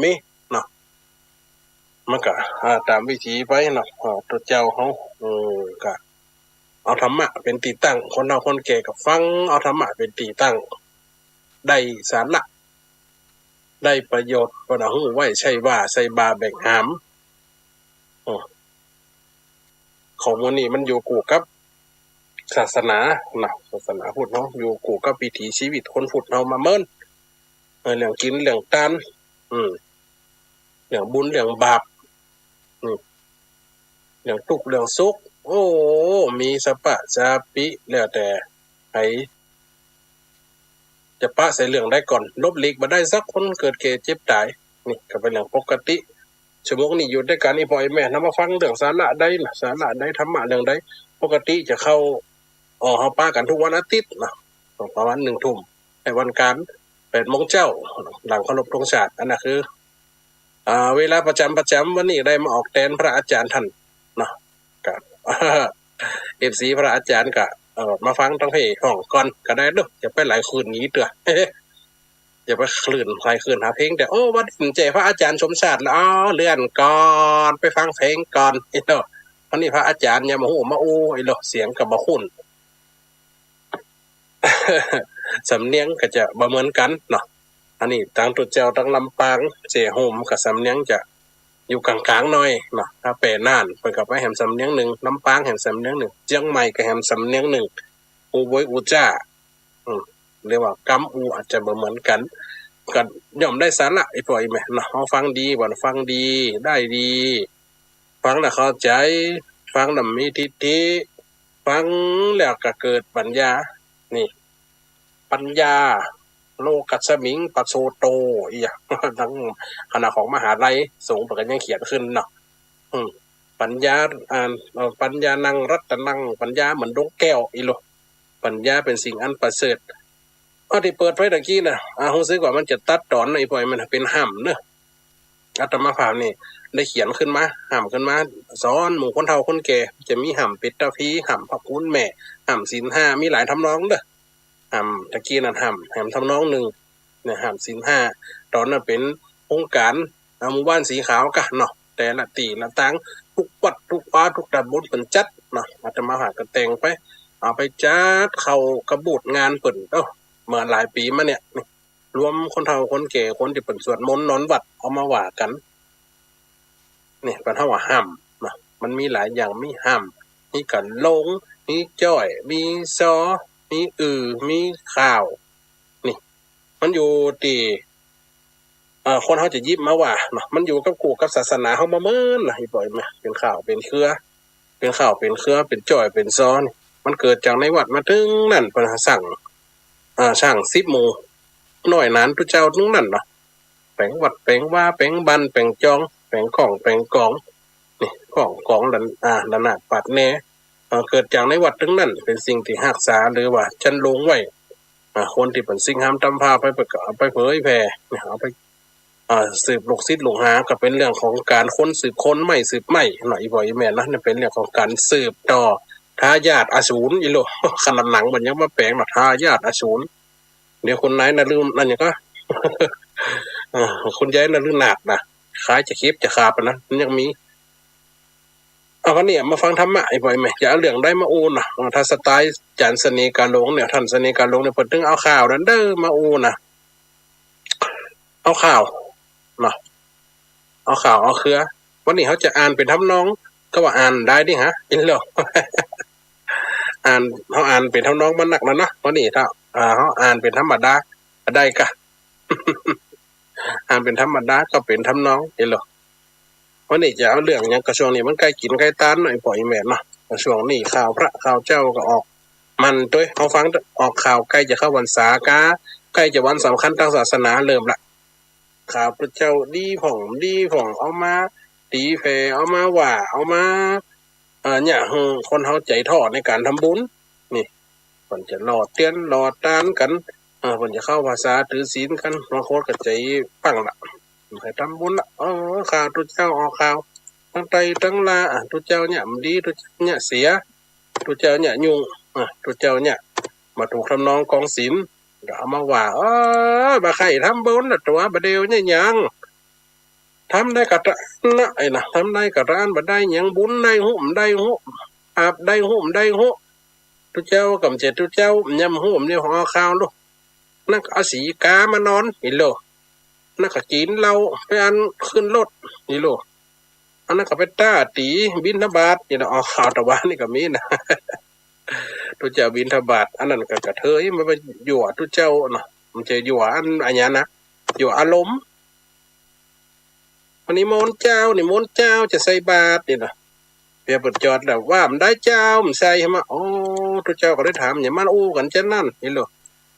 มีเนาะมันก็ตามวิธีไปเนาะตัวเจ้าเขาก็เอาธรรมะเป็นตีตั้งคนเราคนแก่กับฟังเอาธรรมะเป็นตีตั้งได้สาระได้ประโยชน์ก็หูไว้ใช่ว่าใส่บาแบ่งหามของมันนี่มันอยู่กูกับศาสนาเนาะศาสนาพุทธเนาะอยู่กูกับวิถีชีวิตคนพุทธเรามาเมินเรื่องกินเรื่องทานเรื่องบุญเรื่องบาปเรื่องทุกข์เรื่องสุขโอ้มีสปะสาปิแล้วแต่ไผจะปะใส่เรื่องได้ก่อนลบหลีกบ่ได้สักคนเกิดแก่เจ็บตายนี่ก็เป็นเรื่องปกติชั่วโมงนี้อยู่ด้วยกันอีพ่อไอ้แม่นำมาฟังเรื่องสาระได้ล่ะสาระได้ธรรมะเรื่องใดปกติจะเข้าเฮาป้ากันทุกวันอาทิตย์นะประมาณ1 ทุ่มในวันการ8 โมงเช้าหลังเคารพธงชาติอันนั้นคือเวลาประจำวันนี้ได้มาออกแทนพระอาจารย์ท่านเนาะก็FC พระอาจารย์ก็มาฟังทั้งเพลงของก่อนก็ได้เด้ออย่าไปหลายคืนนี้เด้ออย่าไปคลื่นหลายคืนหาเพลงแต่ว่าใจพระอาจารย์สมชาติแล้วเลื่อนก่อนไปฟังเพลงก่อนไอ้เนาะวันนี้พระอาจารย์อย่ามาโหมาอู้ไอ้เนาะเสียงก็บ่คุ้น สำเนียงก็จะบ่เหมือนกันเนาะอันนี้ทางตัวเจ้าทางลำปางเจโฮมกับสำเนียงจะอยู่กลางๆหน่อยเนาะถ้าแปลน่านเพิ่นก็ไปแหมสำเนียงนึงลำปางแหมสำเนียงนึงเชียงใหม่ก็แหมสำเนียงนึงอูบอยอูจ้าเรียกว่ากำอูอาจจะบ่เหมือนกันก็ย่อมได้สาระไอ้พวกไอ้แม่เนาะเฮาฟังดีบ่ฟังดีได้ดีฟังแล้วเข้าใจฟังแล้วมีทิฏฐิฟังแล้วก็เกิดปัญญานี่ปัญญาโลกัสสมิงปโสโตอีหยังทั้งคณะของมหาลัยสงฆ์เพิ่นก็ยังเขียนขึ้นเนาะปัญญาปัญญานังรัตนังปัญญาเหมือนดวงแก้วอีโลปัญญาเป็นสิ่งอันประเสริฐที่เปิดไฟตะกี้น่ะรู้สึกว่ามันจะตัดตอนไอ้พวกมันเป็นห้ำเนอะอาตมาภาพนี่ได้เขียนขึ้นมาห้ำขึ้นมาสอนหมู่คนเฒ่าคนแก่จะมีห้ำปิดตะพีห้ำพระคุณแม่ห้ำศีล5มีหลายทำนองเด้อห้ำตะกี้นั่นห้ำทำนองนึงเนี่ยห้ำศีล5ตอนนั้นเป็นองค์การหมู่บ้านสีขาวกะเนาะแต่ละตีละตังทุกวัดทุกวาทุกตำบลเป็นจัดเนาะอาตมาภาพก็แต่งไปเอาไปจัดเข้ากระบูดงานเปิ่นเมื่อหลายปีมาเนี่ยรวมคนเฒ่าคนแก่คนที่เป็นสวดมนต์นอนวัดเอามาว่ากันนี่เป็นเท่าว่าห้ามนะมันมีหลายอย่างมีห้ามมีกันลงมีจ้อยมีซอมีมีข่าวนี่มันอยู่ที่คนเขาจะยิบมาว่านะมันอยู่กับกูกับศาสนาเขามาเมินนะอีบ่อยไหมเป็นข่าวเป็นเครือเป็นข่าวเป็นเครือเป็นจ้อยเป็นซอนี่มันเกิดจากในวัดมาถึงนั่นเป็นสั่งช่าง10 โมงหน่อยนั้นทุเจ้าทั้งนั้นเนาะแปลงวัดแปลงว่าแปลงบันแปลงจองแปลงของแปลงกองนี่ของระนาดปัดแน่เกิดจากในวัดทั้งนั้นเป็นสิ่งที่รักษาหรือว่าชันลงไว้คนที่เป็นสิ่งห้ามทำพาไปเอาไปเผยแผ่เอาไปสืบลูกศิษย์ลูกหาก็เป็นเรื่องของการค้นสืบค้นไม่สืบไม่หน่อยบ่อยแม่นะนี่เป็นเรื่องของการสืบต่อทายาทอสูรอีโลขนาดหนังมันยังมาแปลงหน่อทายาทอสูรเดี๋ยวคนไหนนะลืมนั่นอย่างก็คุณยายนะลืมหนักนะคล้ายจะคลิปจะขาบนะมันยังมีเอากันเนี่ยมาฟังธรรมะไอ้บ่อยไหมอย่าเอาเรื่องได้มาอูนะถ้าสไตล์จันเสน่ห์การลงเนี่ยท่านเสน่ห์การลงเนี่ยเพิ่นถึงเอาข่าวนั้นเด้อมาอูนะเอาข่าวเนาะเอาข่าวเอาเครือวันนี้เขาจะอ่านเป็นทำนองก็ว่าอ่านได้ดิฮะอินเหรอเขาอ่านเป็นทำนองมันหนักนะเนาะวันนี้ถ้าเขาอ่านเป็นธรรมดาได้กะ อ่านเป็นธรรมดาก็เป็นทำนองอินเหรอวันนี้จะเอาเรื่องอย่างกระช่วงนี้มันใกล้กินใกล้ตานหน่อยปล่อยแม่เนาะกระช่วงนี้ข่าวพระข่าวเจ้าก็ออกมันด้วยเขาฟังออกข่าวใกล้จะเข้าวันสากาใกล้จะวันสำคัญทางศาสนาเริ่มละข่าวพระเจ้าดีผ่องเอามาตีแผ่เอามาว่าเอามาเนี่ยคนเขาใจทอดในการทำบุญนี่คนจะหลอดเตียนหลอดตานกันคนจะเข้าภาษาถือศีลกันบางคนก็ใจปังละให้ทำบุญละข่าวทุกเจ้าออกข่าวทั้งไตทั้งลาทุกเจ้าเนี่ยมันดีทุกเนี่ยเสียทุกเจ้าเนี่ยยุ่งทุกเจ้าเนี่ยมาถูกทำนองกองศีลเอามาว่าบ่ใครทำบุญตัวบ่เดียวเนี่ยยัง ทำได้กะนะไอ้นะทำได้กะร้านบ่ได้ยังบุญได้หุ่มได้หุ่มอาบได้หุ่มได้หุ่มทุเจ้ากำเจ็ดทุเจ้ายำหุ่มเนี่ยห่อข้าวลูกนักเอาสีกามานอนอีโลนักก็กินเราไปอันขึ้นรถอีโลอันนั้นก็ไปต้าตีบินทบาทนี่นะออกข่าวตะวันนี่ก็มีนะทุเจ้าบินทบาทอันนั้นก็กระเทยมันไปอยู่ทุเจ้าเนาะมันจะอยู่อันอันนี้นะอยู่อารมณ์วันนี้มนเจ้านี่มนเจ้าจะใส่บาตรนี่นะเปียเปิดจอดแล้วว่ามันได้เจ้ามันใส่ใช่ไหมโอ้ทุเจ้าก็ได้ถามอย่ามันอู้กันเช่นนั้นนี่หรอ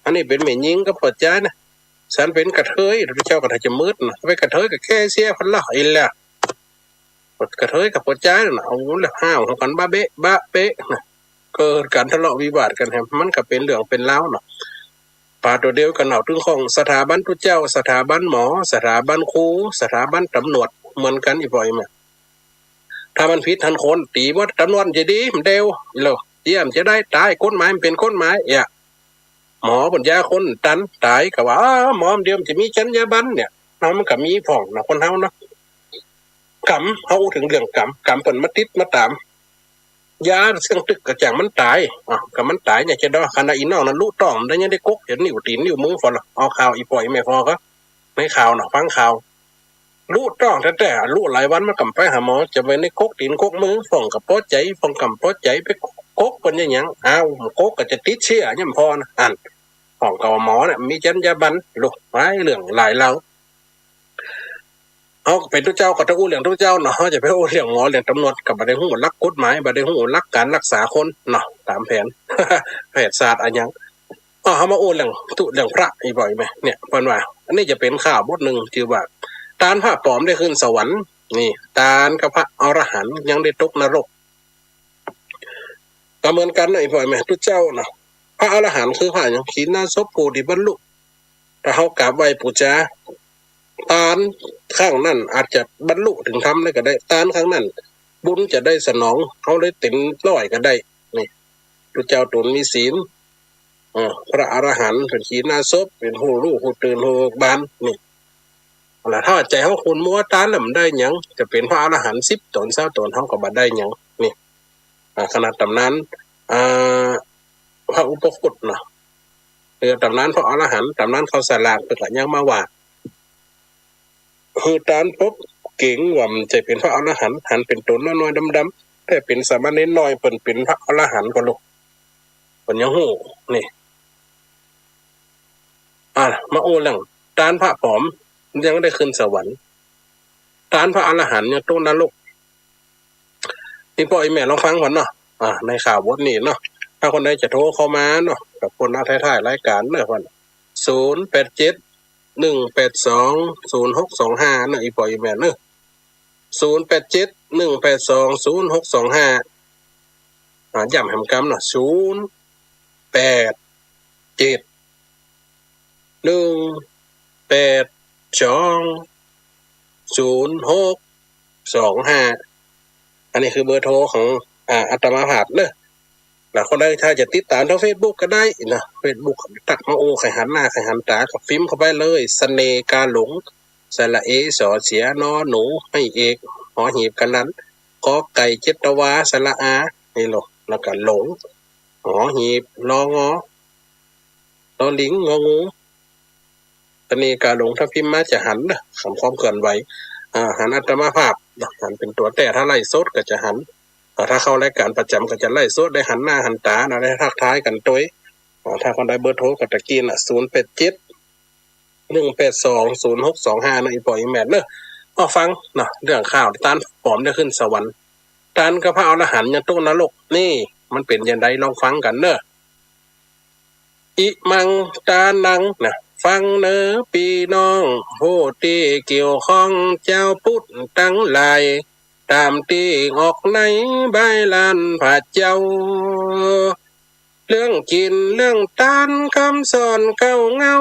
อันนี้เป็นแม่ยิงก็เปิดใจนะฉันเป็นกระเทยทุเจ้าก็จะมืดนะไปกระเทยก็แค่เสียพันละอีแหละกระเทยกับเปิดใจนะเอาแล้วห้าวกันบ้าเบะบ้าเป๊ะนะเกิดการทะเลาะวิวาทกันแฮมมันก็เป็นเรื่องเป็นเล่าเนาะป่าตัวเดียวกันเอาถึงของสถาบันทุเจ้าสถาบันหมอสถาบันครูสถาบันตำรวจเหมือนกันอีกบ่อยไหมถ้ามันผิดทันคนตีว่าตำรวจจะดีมันเดียวเลยเยี่ยมจะได้ตายกฎหมายมันเป็นกฎหมายหมอปัญญาคนตันตายก็ว่าหมอเดียวจะมีจรรยาบรรณเนี่ยมันก็มีผ่องนะคนเฮานะกรรมเฮาถึงเรื่องกรรมเปิ่นมาติดมาตามยาเสื่องตึกกระจ่างมันตายกับมันตายเนี่ยจะได้ขณะอีน้องนั้นรู้ต้องได้ยังได้กกเห็นนิ้วตีนนิ้วมือฝนเอาข่าวอีปล่อยไม่พอก็ไม่ข่าวนะฟังข่าวรู้ต้องแต่รู้หลายวันมันกำไปหาหมอจะไปในกกตีนกกมือฟ่องกับป้อใจฟ่องกำป้อใจไปกกเป็นยังอ้าวกกก็จะติดเชื้อยังพอนะของเก่าหมอเนี่ยมีจรรยาบรรณลูกไว้เรื่องหลายเราเอาเป็นทุกเจ้าก็จะอู้เรื่องทุกเจ้าเนาะจะไปอู้เรื่องหมอเรื่องตำรวจกับบัดได้หูรักกฎหมายบัดได้หูรักการรักษาคนเนาะตามแผน แพทยศาสตร์อะไรยังเขามาอู้เรื่องพระอีบ่อยไหมเนี่ยเพิ่นว่าอันนี้จะเป็นข่าวบทหนึ่งที่ว่าตานพระปลอมได้ขึ้นสวรรค์นี่ตานกับพระอรหันต์ยังได้ตกนรกก็เหมือนกันนะอีบ่อยไหมทุกเจ้าเนาะพระอรหันต์คือพระอย่างขีณาสพผู้ที่บรรลุถ้าเขากราบไหว้ปู่จาตานข้างนั้นอาจจะบรรลุถึงธรรมได้ก็ได้ตานข้างนั้นบุญจะได้สนองเขาเลยเต็มร้อยก็ได้นี่พระเจ้าตุนมีศีลพระอรหันต์เป็นขีณาสพเป็นผู้รู้ผู้ตื่นผู้บานนี่แล้วถ้าใจเขาคุณมัวตานแล้วมันได้หยังจะเป็นพระอรหันต์10 ตน20 ตนเขาก็บ่ได้หยังนี่ขนาดตำนานพระอุปคุตเนาะตำนานพระอรหันต์ตำนานเขาสลากเป็นยังมาว่าคือตานพบเก่งว่ามันจะเป็นพระอรหันต์หันเป็นตัวน้อยๆดำๆแต่เป็นสามเณรน้อยเป็นพระอรหันต์ก็ลูกเป็นยังหูนี่มาโอ้เรื่องตานพระผอมยังได้ขึ้นสวรรค์ตานพระอรหันต์ยังต้นนรกนี่พ่อไอ้แม่ลองฟังก่อนเนาะในข่าวบทนี้เนาะถ้าคนใดจะโทรเข้ามาเนาะกับคนท้ายๆรายการเนาะคน0871820625เนาะอีพ่อไอ้แม่เนาะ0871820625ย้ำแหมกำเนาะ0871820625อันนี้คือเบอร์โทรของอาตมาภาพเนอะแล้วคนใดถ้าจะติดตามทาง Facebook ก็ได้นะ Facebook ตักมาโอไข่หันหน้าไข่หันตากับฟิล์มเข้าไปเลยเสน่ห์กาหลงสระเอสอเสียนอหนูให้เอกหอหีบกันนั้นกอไก่เจตวาสระอานี่หรอแล้วก็หลงหอหีบลองอลอลิงงองูเสน่ห์กาหลงถ้าพิมพ์มาจะหันนะคำความเกินไหวหันอัตมาภาพหันเป็นตัวแต่ถ้าไล่สดก็จะหันถ้าเข้ารายการประจำก็จะไล่สดได้หันหน้าหันตาได้ทักทายกันตัวถ้าคนได้เบอร์โทรก็ตะกี้น่ะ0871820625นะอีปอยอีแมทเนอะฟังเนาะเรื่องข่าวตานผอมได้ขึ้นสวรรค์ตานกับพระอรหันต์ยังต้นนรกนี่มันเป็นยังไงลองฟังกันเนอะอิมังตานังนะฟังเนอปีน้องโหตีเกี่ยวข้องเจ้าพุทธตั้งหลายตามตีออกในใบลานผาเจ้าเรื่องกินเรื่องตานคำสอนเก่าเงา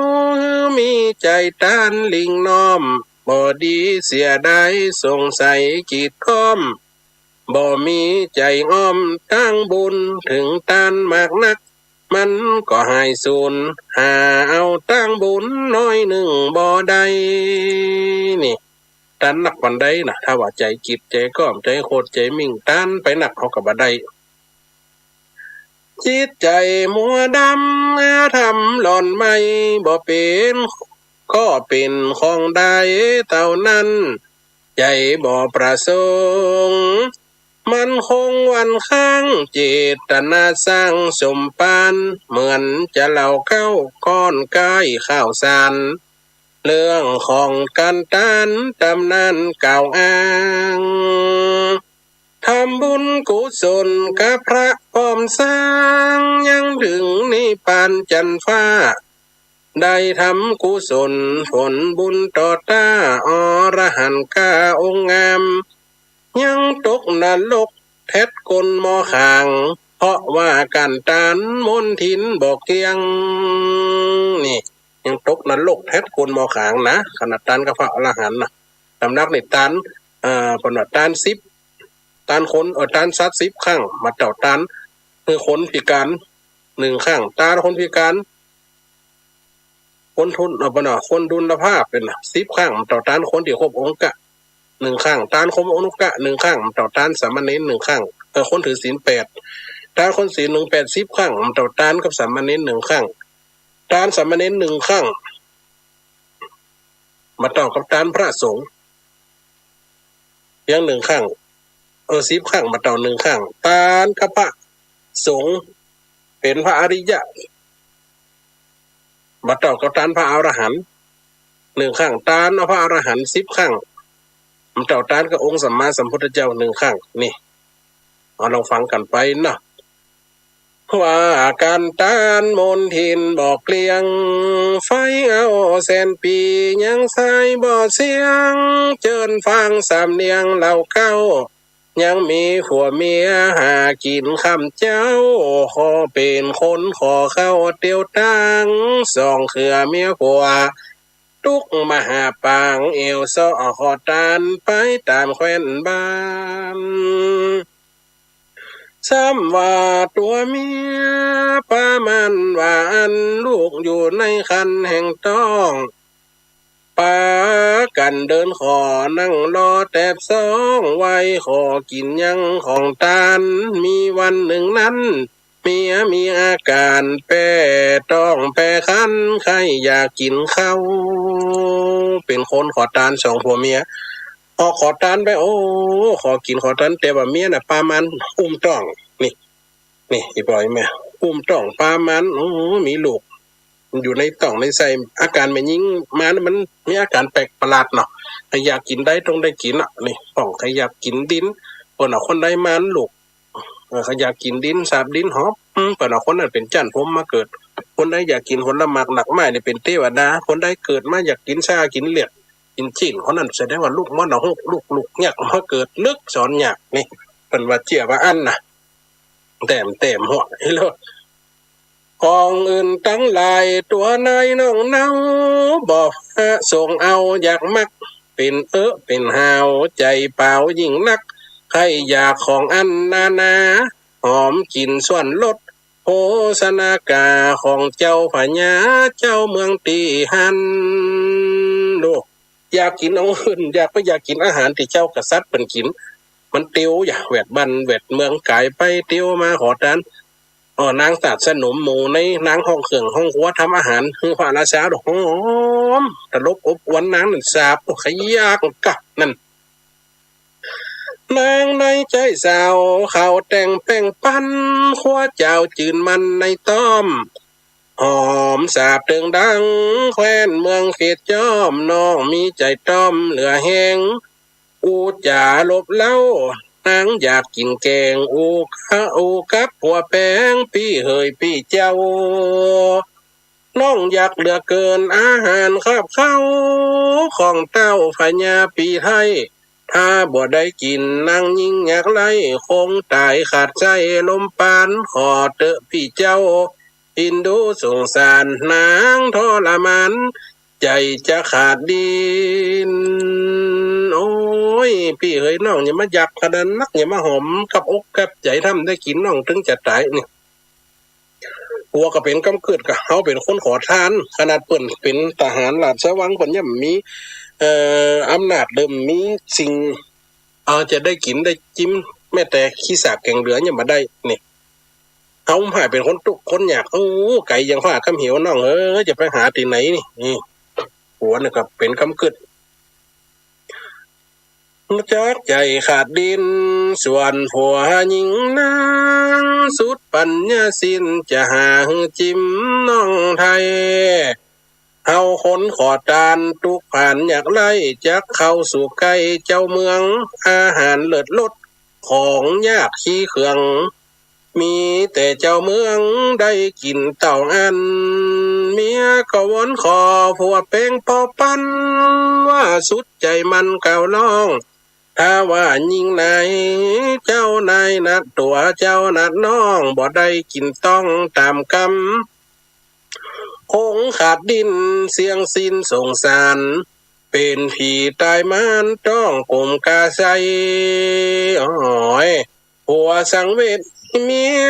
มีใจตานลิงน้อมบ่ดีเสียได้สงสัยกีดข้อมบ่มีใจอ้อมตั้งบุญถึงตานมากนักมันก็หายสูญหาเอาตั้งบุญน้อยหนึ่งบ่ได้นี่ต ตันหนักวันใดนะถ้าว่าใจกิจใจก้อมใจโคตรใจมิ่งตันไปหนักเขากับบันไดจิตใจมัวดำทำหล่อนไม่บ่เป็นก็เป็นของใดเท่านั้นใจบ่ประสงค์มันคงวันข้างเจตนาสร้างสมปานเหมือนจะเล่าเข้าก้อนกายข้าวสารเรื่องของการต้านตำนานกล่าวอ้างทำบุญกุศลกับพระพร้อมสร้างยังถึงนิพพานจันฟ้าได้ทำกุศลผลบุญต่อตาอรหันต์กาองค์งามยังตกนรกแท้กลมอขางเพราะว่าการตานมนทินบอกเกียงนี่ยังตกนรกแท้กลมอขางนะขนาดตานกับพระอรหันต์นะสำนักในตานปนตาน10ตานคนตานซัด10ข้างมาเจ้าตานคือคนพิการ1ข้างตาคนพิการคนทุนคนดุลภาพเป็น10ข้างต่อต้านคนที่ครบองค์กะ1ข้างต้านครบองค์กะ1ข้างต่อต้านสามเณร1ข้างคนถือศีล8ต้านคนศีล1 80ข้างต่อต้านกับสามเณร1ข้างต้านสามเณร1ข้างมาต่อกับต้านพระสงฆ์ยัง1ข้าง10ข้างมาต่อ1ข้างต้านกับพระสงฆ์เป็นพระอริยะมาต่อกับตานพระอรหันต์1ข้างตานพระอรหันต์10ข้างมันต่อตานกับองค์สัมมาสัมพุทธเจ้า1ข้างนี่เอาลองฟังกันไปนะว่าการตานมนทินบอกเกลียงไฟเอาแสนปียังใส่บ่เสียงเจิญฟังสามเนียงเหล่าเก้ายังมีผัวเมียหากินคำเจ้าขอเป็นคนขอเข้าเตียวตังส่องเขือเมียผัวตุกมหาปางเอวซอขอตานไปตามแคว้นบ้านซ้ำว่าตัวเมียป้ามันว่าอันลูกอยู่ในคันแห่งต้องปากันเดินขอนั่งรอแตบสองไว้ขอกินยังของตาลมีวันหนึ่งนั้นเมียมีอาการแป้ต้องแป้คันใครอยากกินข้าวเป็นคนขอตาล2ผัวเมียขอตาลไปขอกินขอตาลแต่ว่าเมียน่ะปามันต้องนี่อีปล่อยแม่ต้องปามันมีลูกอยู่ในต้องในใส่อาการไม่ยิ่งมันมีอาการแปลกประหลาดเนาะใครอยากกินได้ต้องได้กินนี่ต้องใครอยากกินดินคนได้มันลูกใครอยากกินดินสาบดินหอบคนนั้นเป็นจันทร์ผมมาเกิดคนได้อยากกินผลไม้หนักไม้เนี่ยเป็นเทวดาคนได้เกิดมาอยากกินชากินเลือดกินจีนคนนั้นแสดงว่าลูกมันลูกอยากมาเกิดลึกสอนอยากนี่เป็นว่าเจียว่าอันน่ะแต้มหัวให้เลยของอื่นตั้งหลายตัวนายน้องเนาบอกส่งเอาอยากมักเป็นเป็นหาวใจเปล่ายิ่งนักใครอยากของอันนาหอมกลิ่นส่วนลดโฆษณากาของเจ้าพญาเจ้าเมืองตีหันลูกอยากกินเอาอื่นอยากกินอาหารที่เจ้ากษัตริย์เป็นกินมันเตียวอยากแวดบันแวดเมืองกายไปเตียวมาขอทานนางตัดสนมหมูในนางห้องเครื่องห้องหัวทำอาหารคือพระราชาดอกหอมตลบอบอวนนางนั่นสาบขยากกะนั่นนางในใจสาวเขาแต่งแป้งปั้นขัวเจ้าจืนมันในต้อมหอมสาบเติงดังแคว้นเมืองเขตจอมน้องมีใจต้อมเหลือแห้งอูจ่าลบเล่านางอยากกินแกงอูกับหัวแป้งพี่เฮยพี่เจ้าน้องอยากเหลือเกินอาหารข้าวเข้าของเต้าพญาปีไทยถ้าบ่ได้กินนางยิ่งอยากไล่คงตายขาดใจลมปานขอเตอะพี่เจ้าอินดูสงสารนางทรมานใจจะขาดดินโอ้ยพี่เฮ้ยน้องอย่ามาอยากขนาดนักอย่ามาหอมกับอกกับใจทำได้กินน้องถึงจะตายนี่หัวก็เป็นกำเกิดกับเขาเป็นคนขอทานขนาดเปิ่นเป็นทหารราชวังเปิ่นยังมี อำนาจเริ่มมีสิ่งจะได้กินได้จิ้มแม้แต่ขี้สากแกงเหลือเนี่ยมาได้นี่เขาหายเป็นคนตุกคนอยากไก่ยังว่าคำเหี่ยวน้องจะไปหาที่ไหนนี่หัวนะครับเป็นคำกึศจักใจขาดดินส่วนผัวหญิงนางสุดปัญญาสินจะหาจิ้มน้องไทยเฮาคนขอตานทุกผ่านอยากไล่จักเข้าสู่ใกล้เจ้าเมืองอาหารเลิศลดของยากขี้เครื่องมีแต่เจ้าเมืองได้กินเต่าอันเมียก็วอนขอผัวเป้งพอปันว่าสุดใจมันเก่าร้องถ้าว่ายิ่งไหนเจ้านายนัดตัวเจ้านัดน้องบ่ได้กินต้องตามกรรมคงขาดดินเสียงสิ้นสงสารเป็นผีตายมันต้องกลมกาใสผัวสังเวชเมีย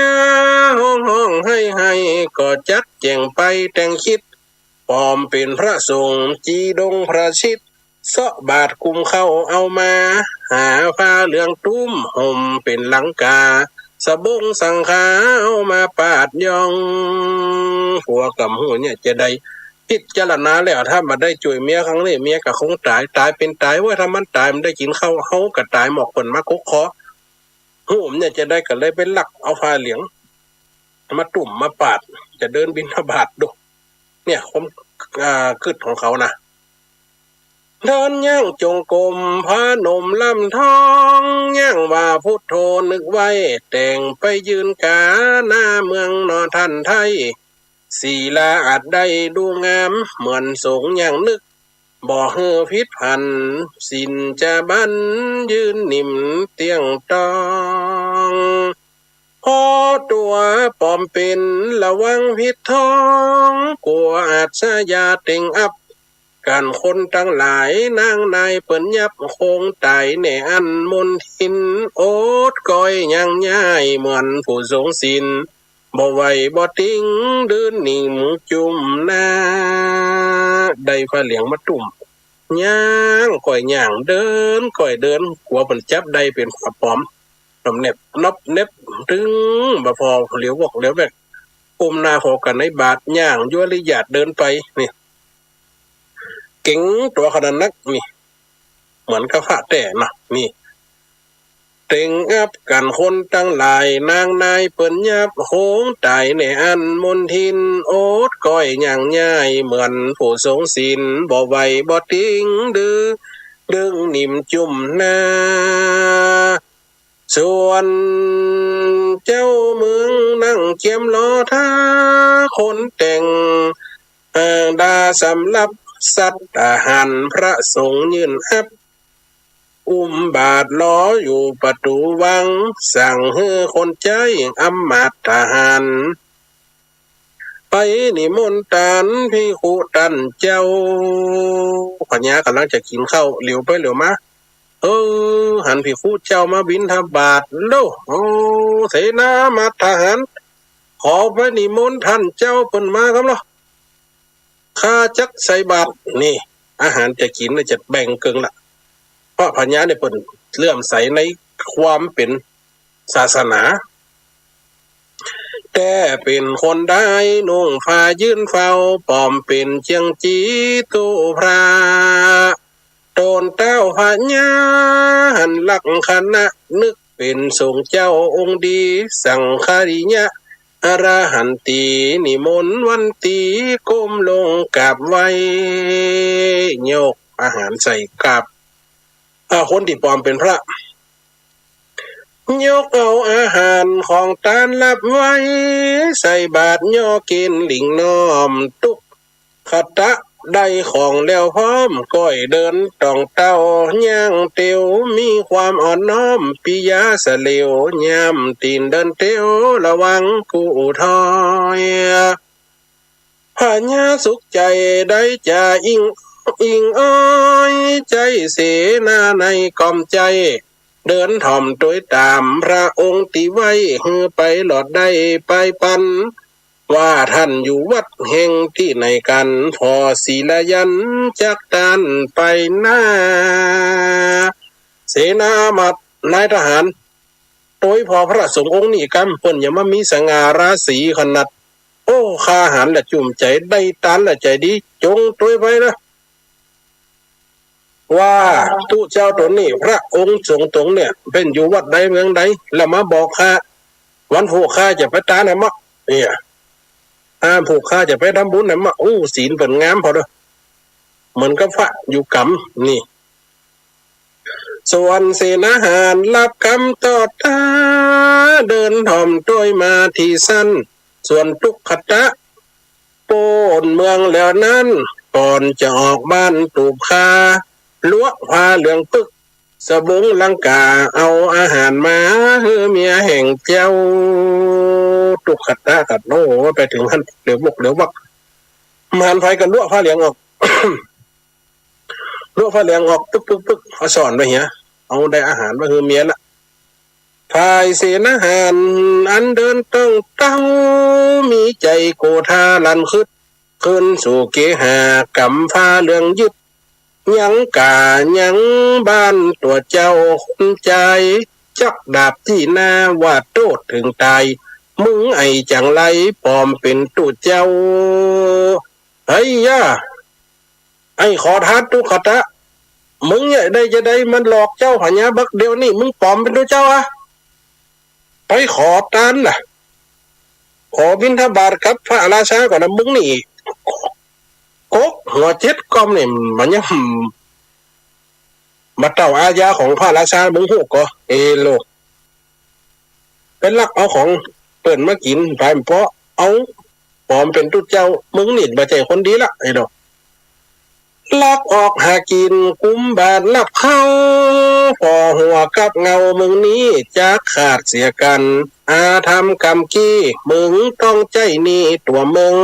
ห้องให้ก็จัดแจงไปแต่งคิดปลอมเป็นพระสงฆ์จีดงพระชิตเสาะบาทกุมเข้าเอามาหาผ้าเหลืองตุ้มห่มเป็นหลังกาสบงสังขาเอามาปาดยองผัวกับหูเนี่ยจะได้พิจารณาแล้วถ้ามาได้ช่วยเมียครั้งนี้เมียก็คงตายเป็นตายว่าถ้ามันตายมันได้กินข้าวเฮาก็ตายหมอกคนมาคุกคอหูเนี่ยจะได้ก็เลยเป็นหลักเอาผ้าเหลืองมาตุ่มมาปาดจะเดินบิณฑบาตดูเนี่ยผมกึศของเขานะเดินย่างจงกรมพระนมลำท้องย่างว่าพุทโธนึกไว้แต่งไปยืนกาหน้าเมืองนอท่านไทยศีลาอาจได้ดูงามเหมือนสงอย่างนึกบ่เฮือพิษพันสินจะบันยืนนิ่มเตียงตองพอตัวปลอมเป็นระวังพิษท้องกลัวอาจสยาเต็งอับการคนตั้งหลายนางนายเปิ้นยับคงตายในอันมนทินโอดก้อยยังย่ายเหมือนผู้ทรงศีลบ่ไหวบ่ติ้งเดินนิ่มจุ่มหน้าได้ฟ้าเหลียงมาตุ่มย่างก่อยย่างเดินก่อยเดินกลัวเปิ้นจับได้เป็นผ้าปลอมนำเน็บนับเน็บถึงบ่พอเหลียวบอกเหลียวแบบอุ้มหน้าพอกันในบาทย่างยั่วลิยาดเดินไปนี่เก่งตัวขนาดนักนี่เหมือนกับพระแต่นะนี่เต็งอับกันคนตั้งหลายนางนายเปิ้นยับโหงตายในอันมนทินโอดก้อยย่างย่ายเหมือนผู้ทรงศีลบ่ไหวบ่ติ้งดื้อดึงนิ่มจุ่มหน้าส่วนเจ้าเมืองนั่งเจียมล้อท่าคนแต่งดาสำหรับสัตว์อาหารพระสงฆ์ยืนอับอุ้มบาทล้ออยู่ประตูวังสั่งให้คนใจอำมาตย์ทหารไปนิมนต์ตานพิคุตันเจ้าพญากำลังจะกินข้าวเหลียวไปเหลียวมาหันพิคุเจ้ามาบิณฑบาตโลเสนามาทหารขอไปนิมนต์ท่านเจ้าเปิ้นมาครับเนาะข้าจักใส่บาตรนี่อาหารจะกินจะแบ่งเกิงละเพราะพญาเนี่ยเปิ้นเลื่อมใสในความเป็นศาสนาแต่เป็นคนได้นุ่งผ้ายืนเฝ้าปลอมเป็นเจียงจีตุพระโดนเต้าพญาหันหลักคณะนึกเป็นทรงเจ้าองค์ดีสังฆาริยะอรหันตีนิมนต์วันตีก้มลงกราบไว้โยกอาหารใส่กราบคนที่ปลอมเป็นพระยกเอาอาหารของตานรับไว้ใส่บาตรย่อกินหลิงน้อมตุกขตะได้ของแล้วพร้อมก้อยเดินต้องเต้าย่างเตียวมีความอ่อนน้อมปิยาสะเหลวยามตีนเดินเตียวระวังกูทอยพญาสุขใจได้จะอิงอ้อยใจเสนาในกอมใจเดินถ่อมตัวตามพระองค์ตีไว้ฮือไปหลอดได้ไปปัน ว่าท่านอยู่วัดแห่งที่ไหนกันพอศีลยันจากด้านไปหน้าเสนามาตนายทหารโดยพอพระสงฆ์องค์นี้กำเพิ่นอย่ามามีสง่าราศีขนาดโอ้ข้าหารละจุ่มใจได้ตานละใจดีจงตัวไปนะว่าตุเจ้าตนนี้พระองค์ทรงตรงเนี่ยเป็นอยู่วัดใดเมืองใดแล้วมาบอกข้าวันผูกข้าจะไปตาไหนมะเนี่ยผูกข้าจะไปทำบุญไหนมะอู้ศีลเปิ่นงามพอเด้อเหมือนกับพระอยู่กำนี่ส่วนเสนาหารรับคำตอดตาเดินถ่อมต้วยมาที่สั้นส่วนทุกขตะโปนเมืองแล้วนั้นก่อนจะออกบ้านตูบคาล้ว พาเหลืองปึกสะบุงลังกาเอาอาหารมาเฮือเมียแห่งเจ้าตุกขัดตากัดโน่ไปถึงขั้นเหลียวบกเหลียวบักมานไฟกันล้ว พาเหลียงออก ล้ว พาเหลียงออกปึ๊กเขาสอนไปเหี้ยเอาได้อาหารมาเฮือเมียละทายเสนาหารอันเดินต้องเต้ามีใจโกธาลันขึ้นสู่เกหากำฟ้าเรื่องยึดยังกายังบ้านตัวเจ้าคนใจจักดาบที่หน้าวาดโตดถึงตายมึงไอจังไรปลอมเป็นตัวเจ้าเฮ้ยย่าไอขอทานตุขตะมึงเนี่ยได้จะได้มันหลอกเจ้าพญาบักเดียวนี่มึงปลอมเป็นตัวเจ้าอะไปขอทานล่ะขอบิณฑบาตกับพระราชาก่อนนะมึงนี่โกหัวเจ็ดกอมเนี่ยมันยังมาเต่าอาญาของพระราชามึงหูก็โลกเป็นลักเอาของเปิ่นมากินไปเพราะเอาปลอมเป็นตุ้เจ้ามึงนี่มาใจคนดีละดอกลักออกหากินกุมบาทลับเข้าพอหัวกับเงามึงนี้จะขาดเสียกันอาธรรมกรรมกี้มึงต้องใจนี่ตัวมึง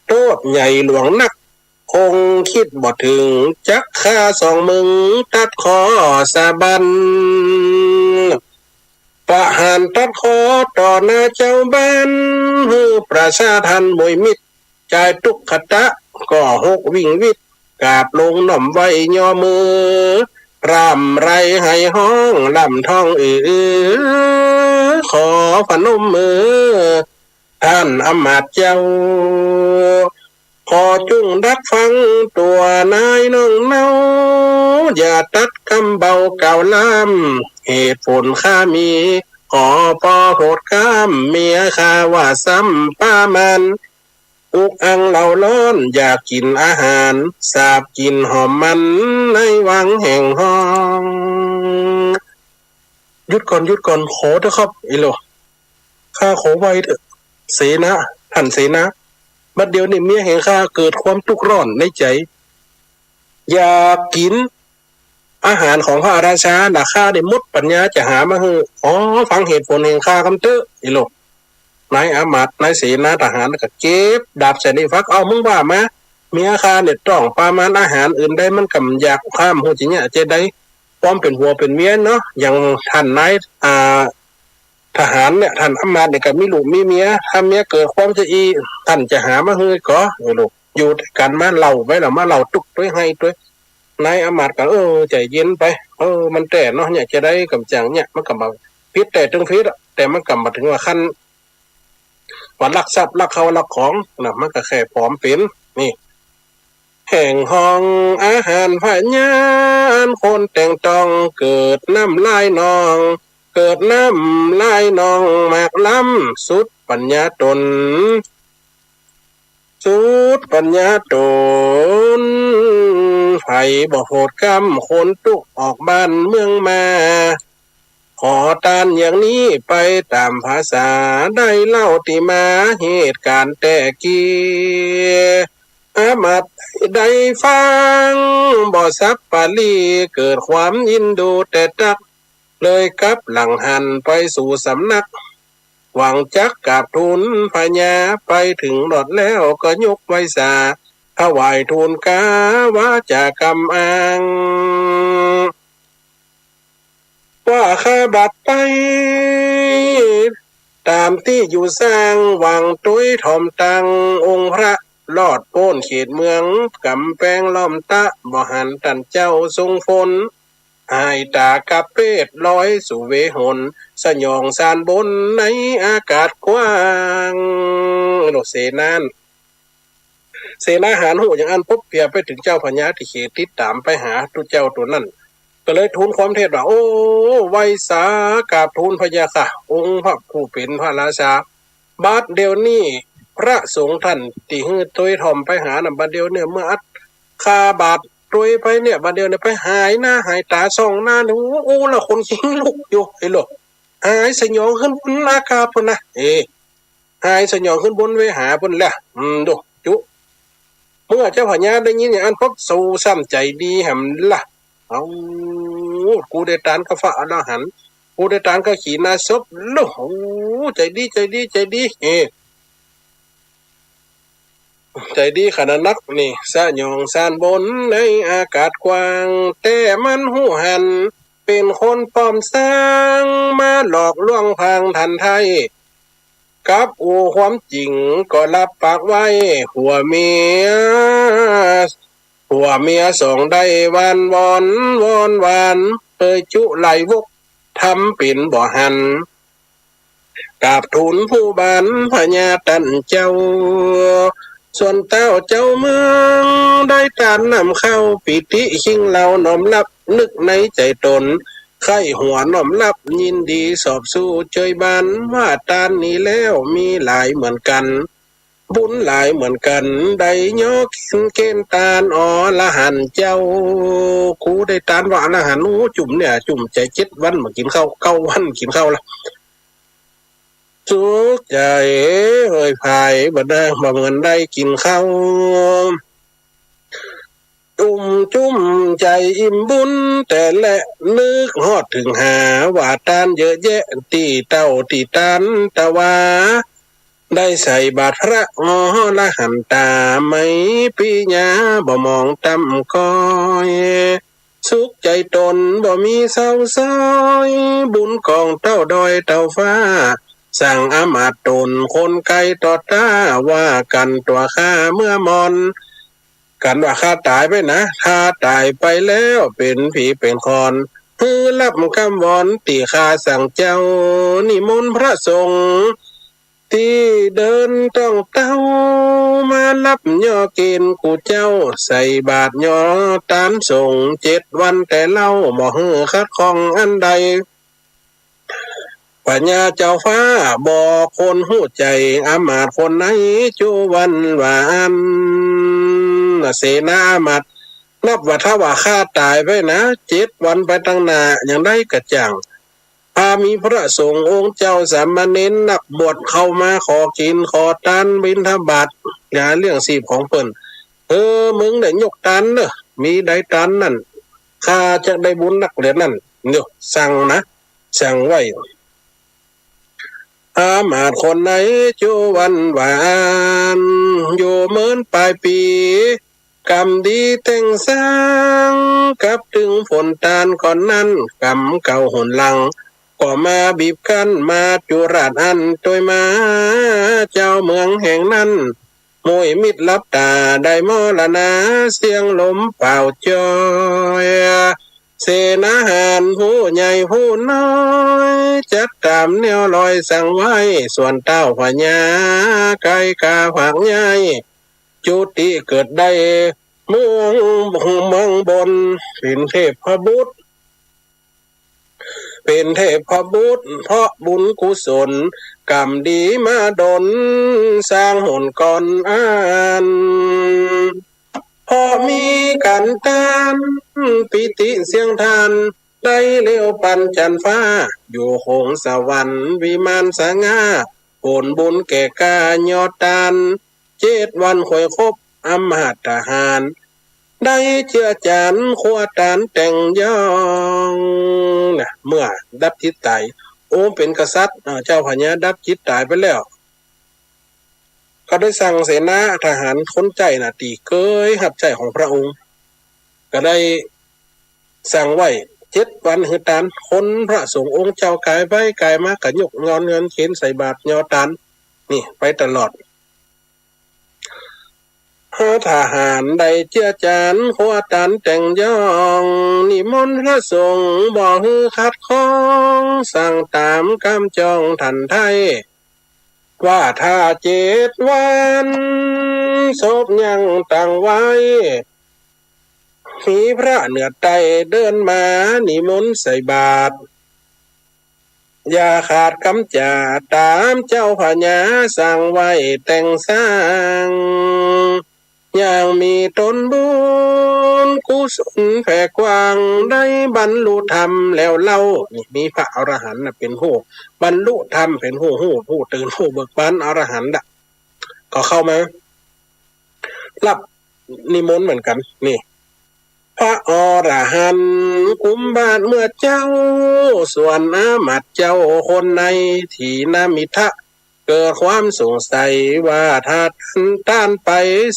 โทษใหญ่หลวงนักคงคิดบ่ถึงจักฆ่าสองมึงตัดคอสาบันประหารตัดคอต่อหน้าเจ้าบ้านฮือประชาทันมวยมิดใจตุกขตะก็หกวิ่งวิทกาบลงหน่อมไว้ย่อมือรำไรให้ห้องลำท้องขอพนมมือท่านอมาตย์เจ้าขอจุงดักฟังตัวนายน้องเนาอย่าตัดคำเบาเก่าล้ำเหตุผลข้ามีขอปอโหดข้ามเมียข้าว่าซ้ำป้ามันอุกอังเหล่าร้อนอยากกินอาหารสาบกินหอมมันในวังแห่งห้องหยุดก่อนขอเถอะครับโลข้าขอไว้เถอะเสนาท่านเสนาบัดเดี๋ยวนี้เมียแห่งข้าเกิดความทุกข์ร้อนในใจอยากกินอาหารของพระราชาน่ะข้าได้หมดปัญญาจะหามาให้ฟังเหตุผลแห่งข้าคำเตอะโลนายอามาตย์นายเสนาทหารก็เก็บดาบใส่ในฟักเอามึงว่ามาเมียข้าเนี่ยต้องประมาณอาหารอื่นได้มันกำอยากข้ามหูจริงเนี่ยจะได้ความเป็นหัวเป็นเมียเนาะอย่างท่านนายทหารเนี่ยท่านอามาตย์เนี่ยก็มีลูกมีเมียถ้าเมียเกิดความจะอีท่านจะหามาให้ก็ลูกอยู่กันมาเล่าไว้แล้วมาเล่าตุกด้วยให้ด้วยนายอามาตย์ก็ใจเย็นไปมันแต่เนาะเนี่ยจะได้กำจังเนี่ยมันกำมาพิษแต่ถึงพิษแต่มันกำมาถึงว่าขั้นว่าลักทรัพย์ลักเขาลักของนะมันก็แค่พร้อมเป็นนี่แห่งห้องอาหารพญานคนแต่งตองเกิดน้ำลายนองเกิดน้ำลายนองมากล้ำสุดปัญญาตนสุดปัญญาตนไผ่บ่โหดกรรมคนตุกออกบ้านเมืองมาขอตานอย่างนี้ไปตามภาษาได้เล่าติมาเหตุการณ์แต่กี้อามาตย์ได้ฟังบ่ซับปาลีเกิดความยินดูแต่ตักเลยกลับหลังหันไปสู่สำนักหวังจักกราบทูลพญาไปถึงหลอดแล้วก็ยกไว้สาถวายทูลกาวาจากรรมอ้างว่าข้าบัดไป ตามที่อยู่สร้างวังตุ้ยถ่อมตังองค์พระลอดโป้นเขตเมืองกำแพงล้อมตะบ่หันตันเจ้าทรงฝนหายตากะเป็ดลอยสู่เวหนสยองสานบนในอากาศกว้างโลเสนานเสนาหารหูอย่างอันพบเพียไปถึงเจ้าพญาที่เขตติดตามไปหาตุเจ้าตัวนั้นก็เลยทูลความเทศว่าโอ้ไวสากราบทูลพญาค่ะองค์พระผู้เป็นพระราชาบาดเดียวนี้พระสงฆ์ท่านที่ฮือตุ้ยถ่อมไปหานำบัดเดียวเนี่ยเมื่ออัดคาบาดตุ้ยไปเนี่ยบัดเดียวเนี่ยไปหายหน้าหายตาส่องหน้าเนี่ยโอ้ละคนขิงลุกอยู่ไอ้หลกหายสยองขึ้นบนอากาศพุ่นนะหายสยองขึ้นบนเวหาพุ่นแหละดูจุเมื่อเจ้าพญาได้ยินอย่างอันพบสู่ซ้ำใจดีหำล่ะเอากูได้ตานกะฟ้าอรหันต์กูได้ตานกะขีนาศพลูกใจดีใจดีใจดีใจดีขนาดนักนี่สะยองสานบนในอากาศกว้างแต่มันหูหันเป็นคนปลอมสร้างมาหลอกลวงพังทันไทยกับความจริงก็รับปากไว้หัวเมียสองได้วันวอนวานจุไหลวกทำปิ่นบ่หันกราบทูลผู้บานพญาตันเจ้าส่วนเต้าเจ้าเมืองได้ตานนำเข้าปิติชิงเราน้อมรับนึกในใจตนไข้หัวน้อมรับยินดีสอบสู้เจยบานว่าตานนี้แล้วมีหลายเหมือนกันบุญหลายเหมือนกันได้ย่อเกณฑ์ตานละหันเจ้ากูได้ตานว่าละหันจุ่มเนี่ยจุ่มใจ7 วันมากินข้าว9 วันกินข้าวละสุขใจเฮ้ยพายบ่ได้บ่เหมือนได้กินข้าวจุ่มใจอิ่มบุญแต่และนึกฮอดถึงหาว่าตานเยอะแยะตีเต้าตีตานตะวาได้ใส่บาตรพระละหันตาไม่ปีญาบ่มองตำก้อยสุขใจตนบ่มีเศร้าซ้อยบุญกองเต้าดอยเต้าฟ้าสั่งอามาตตนคนไกลต่อตาว่ากันตัวข้าเมื่อมอนกันว่าข้าตายไปนะข้าตายไปแล้วเป็นผีเป็นคอนรับคำวอนตีข้าสั่งเจ้านิมนต์พระสงฆ์ที่เดินต้องเต้ามารับย่อเกณฑ์กูเจ้าใส่บาทย่อตานส่ง7 วันแต่เล่าบ่ฮือคัดของอันใดปัญญาเจ้าฟ้าบอกคนหูใจอามาตคนไหนจูวันหวานเสนาอามาตนับว่าถ้าว่าข้าตายไปนะ7 วันไปตั้งหน้ายังได้กระจ่างมีพระสงฆ์องค์เจ้าสามเณรนักบวชเข้ามาขอกินขอทานบิณฑบาตอย่าเรื่องสีของเปิ้นมึงได้ยกทานเนอะมีได้ทานนั่นข้าจะได้บุญนักเหรียญนั่นเดี๋ยวสั่งนะสั่งไว้อามาตคนไหนจูวันหวานอยู่เหมือนปลายปีกรรมดีแต่งสร้างกับถึงผลทานก่อนนั้นกรรมเก่าหนหลังก็มาบีบกันมาจุราชอันตัวมาเจ้าเมืองแห่งนั้นมวยมิดลับตาได้มรณะเสียงลมเป่าจอยเสนาหารผู้ใหญ่ผู้น้อยจัดตามแนวลอยสั่งไว้ส่วนเต้าพญาไก่กาผักใหญ่จุติเกิดได้เมืองบนเป็นเทพบุตรเป็นเทพบุตรเพราะบุญกุศลกรรมดีมาดลสร้างหนก่อนอ่านพอมีกันตานปิติเสียงทานได้เลี้ยวปันจันฟ้าอยู่คงสวรรค์วิมานสง่าผลบุญแก่กายอดตาน7 วันค่อยครบอำมาตย์ทหารได้เชื่อจานขัวตานแต่งยองนะเมื่อดับจิตตายโอ้เป็นกษัตริย์เจ้าพญาดับจิตตายไปแล้วก็ได้สั่งเสนาทหารคนใจน่ะตีเกยหับใจของพระองค์ก็ได้สั่งไว้ 7 วันหือตานคนพระสงฆ์องค์เจ้ากายไปกายมากะยกงอนเงินเข็นใส่บาตรยอตานนี่ไปตลอดทหารใดเจือจานขวตันแต่งย่องนิมนต์พระสงฆ์บอกฮือคัดข้องสั่งตามกำจองทันไทยว่าถ้า7 วันศพยังตั้งไว้มีพระเหนือไตเดินมานิมนต์ใส่บาตรอย่าขาดคำจ่าตามเจ้าพญาสั่งไว้แต่งสร้างอย่างมีตนบุญกุศลแผ่กว้างได้บรรลุธรรมแล้วเล่านี่มีพระอรหันต์เป็นผู้บรรลุธรรมเป็นผู้ตื่นผู้เบิกบานอรหันต์ก็เข้ามารับนิมนต์เหมือนกันนี่พระอรหันต์กุมบาทเมื่อเจ้าส่วนอามัดเจ้าคนในที่นามิทะเกิดความสงสัยว่าถ้าท่านไป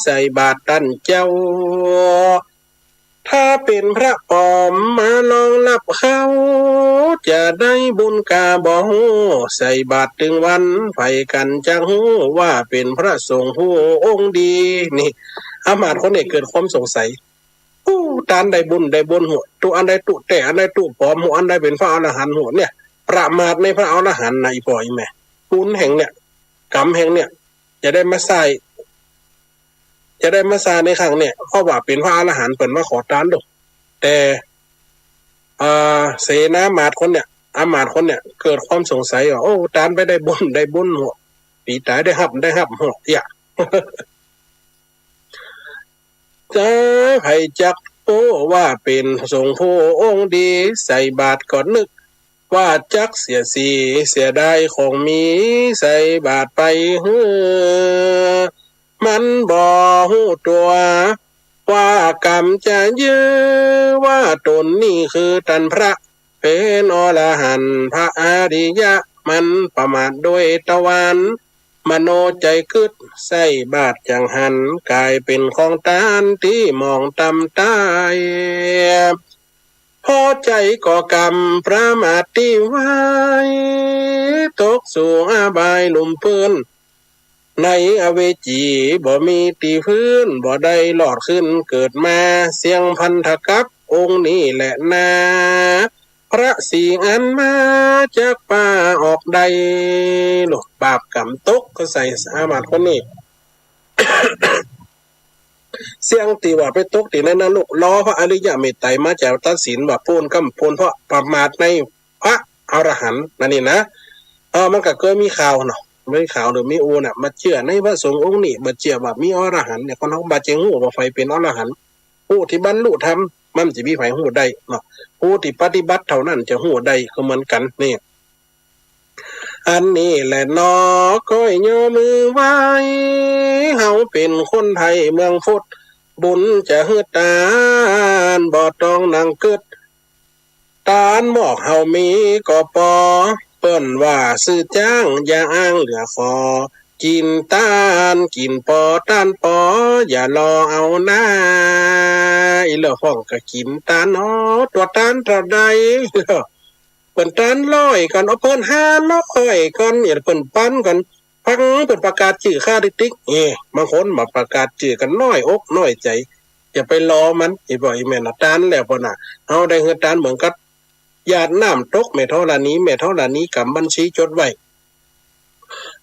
ใส่บาตรท่านเจ้าถ้าเป็นพระปลอมมาลองรับเขาจะได้บุญกาบ่ฮู้ใส่บาตรถึงวันไฟกันจังฮู้ว่าเป็นพระสงฆ์ผู้องค์ดีนี่อามาตย์คนนี้เกิดความสงสัยตานได้บุญหัวตัวอันใดตุแต่อันใดตุปลอมหัวอันใดเป็นพระอรหันต์หัวเนี่ยประมาทในพระอรหันต์นะอีปอยแม่บุญแห่งเนี่ยกรรมแห่งเนี่ยจะได้มาใส่ในครั้งเนี่ยเพราะว่าเป็นพระอรหันต์เปิ่นมาขอทานดอกแต่เสนามาตย์คนเนี่ยอามาตย์คนเนี่ยเกิดความสงสัยว่าโอ้ทานไปได้บุญหัวปีตายได้หับหัวอย่าจะให้จักโอ้ว่าเป็นสงฆ์ผู้องค์ดีใส่บาตรก่อนนึกว่าจักเสียสีเสียได้ของมีใส่บาตรไปมันบ่ฮู้ตัวว่ากรรมจะยื้อว่าตนนี่คือตันพระเป็นอรหันต์พระอริยะมันประมาทโดยตะวันมโนใจกึดใส่บาตรจังหันกลายเป็นของตานที่มองตำตายพอใจก่อกรรมประมาทที่ไว้ตกสู่อาบายหลุมพื้นในอเวจีบ่มีตีพื้นบ่ได้หลอดขึ้นเกิดมาเสียงพันธกัปองค์นี้แหละนาพระสีอันมาจากป่าออกใดหลบบาปกรรมตกก็ใส่อามาตย์คนนี้ เสียงตีว่าไปตกตีในนรกล้อพระอริยะเมตไตรมาจากตัดสินว่าพูนกำพูนเพราะประมาทในพระอรหันต์นั่นนี่นะมันก็เคยมีข่าวเนาะไม่ข่าวหรือมีอูน่ะมาเชื่อในพระสงฆ์องค์นี้มาเชื่อว่ามีอรหันต์เนี่ยคนเขาบาเจงหูว่าไฟเป็นอรหันต์ผู้ที่บรรลุธรรมมันจะมีไฟหูได้เนาะผู้ที่ปฏิบัติเท่านั้นจะหูได้คือเหมือนกันนี่อันนี้แหละนอก้อยย่อมือไว้เฮาเป็นคนไทยเมืองพุทธบุญจะฮือตานบ่ต้องนั่งกึดตานหมอกเฮามีก็ปอเปิ้นว่าซื้อจ้างอย่าอ้างเหลือฟอกินตานกินปอตานปออย่ารอเอาหน้าอีเหลือฟ้องก็กินตานตัวตานเท่าใดเปิ้นตาน100ก่อนเอาเปิ้น500ก่อนอย่าเปิ้นปั้นก่อนฟังเปิ้นประกาศชื่อค่าติ๊กบางคนมาประกาศชื่อกันน้อยอกน้อยใจอย่าไปรอมันอีบ่อีแม่นตานแล้วพุ่นน่ะเฮาได้เฮือตานเหมือนกับญาติน้ำตกแม่เท่านี้กับบัญชีจดไว้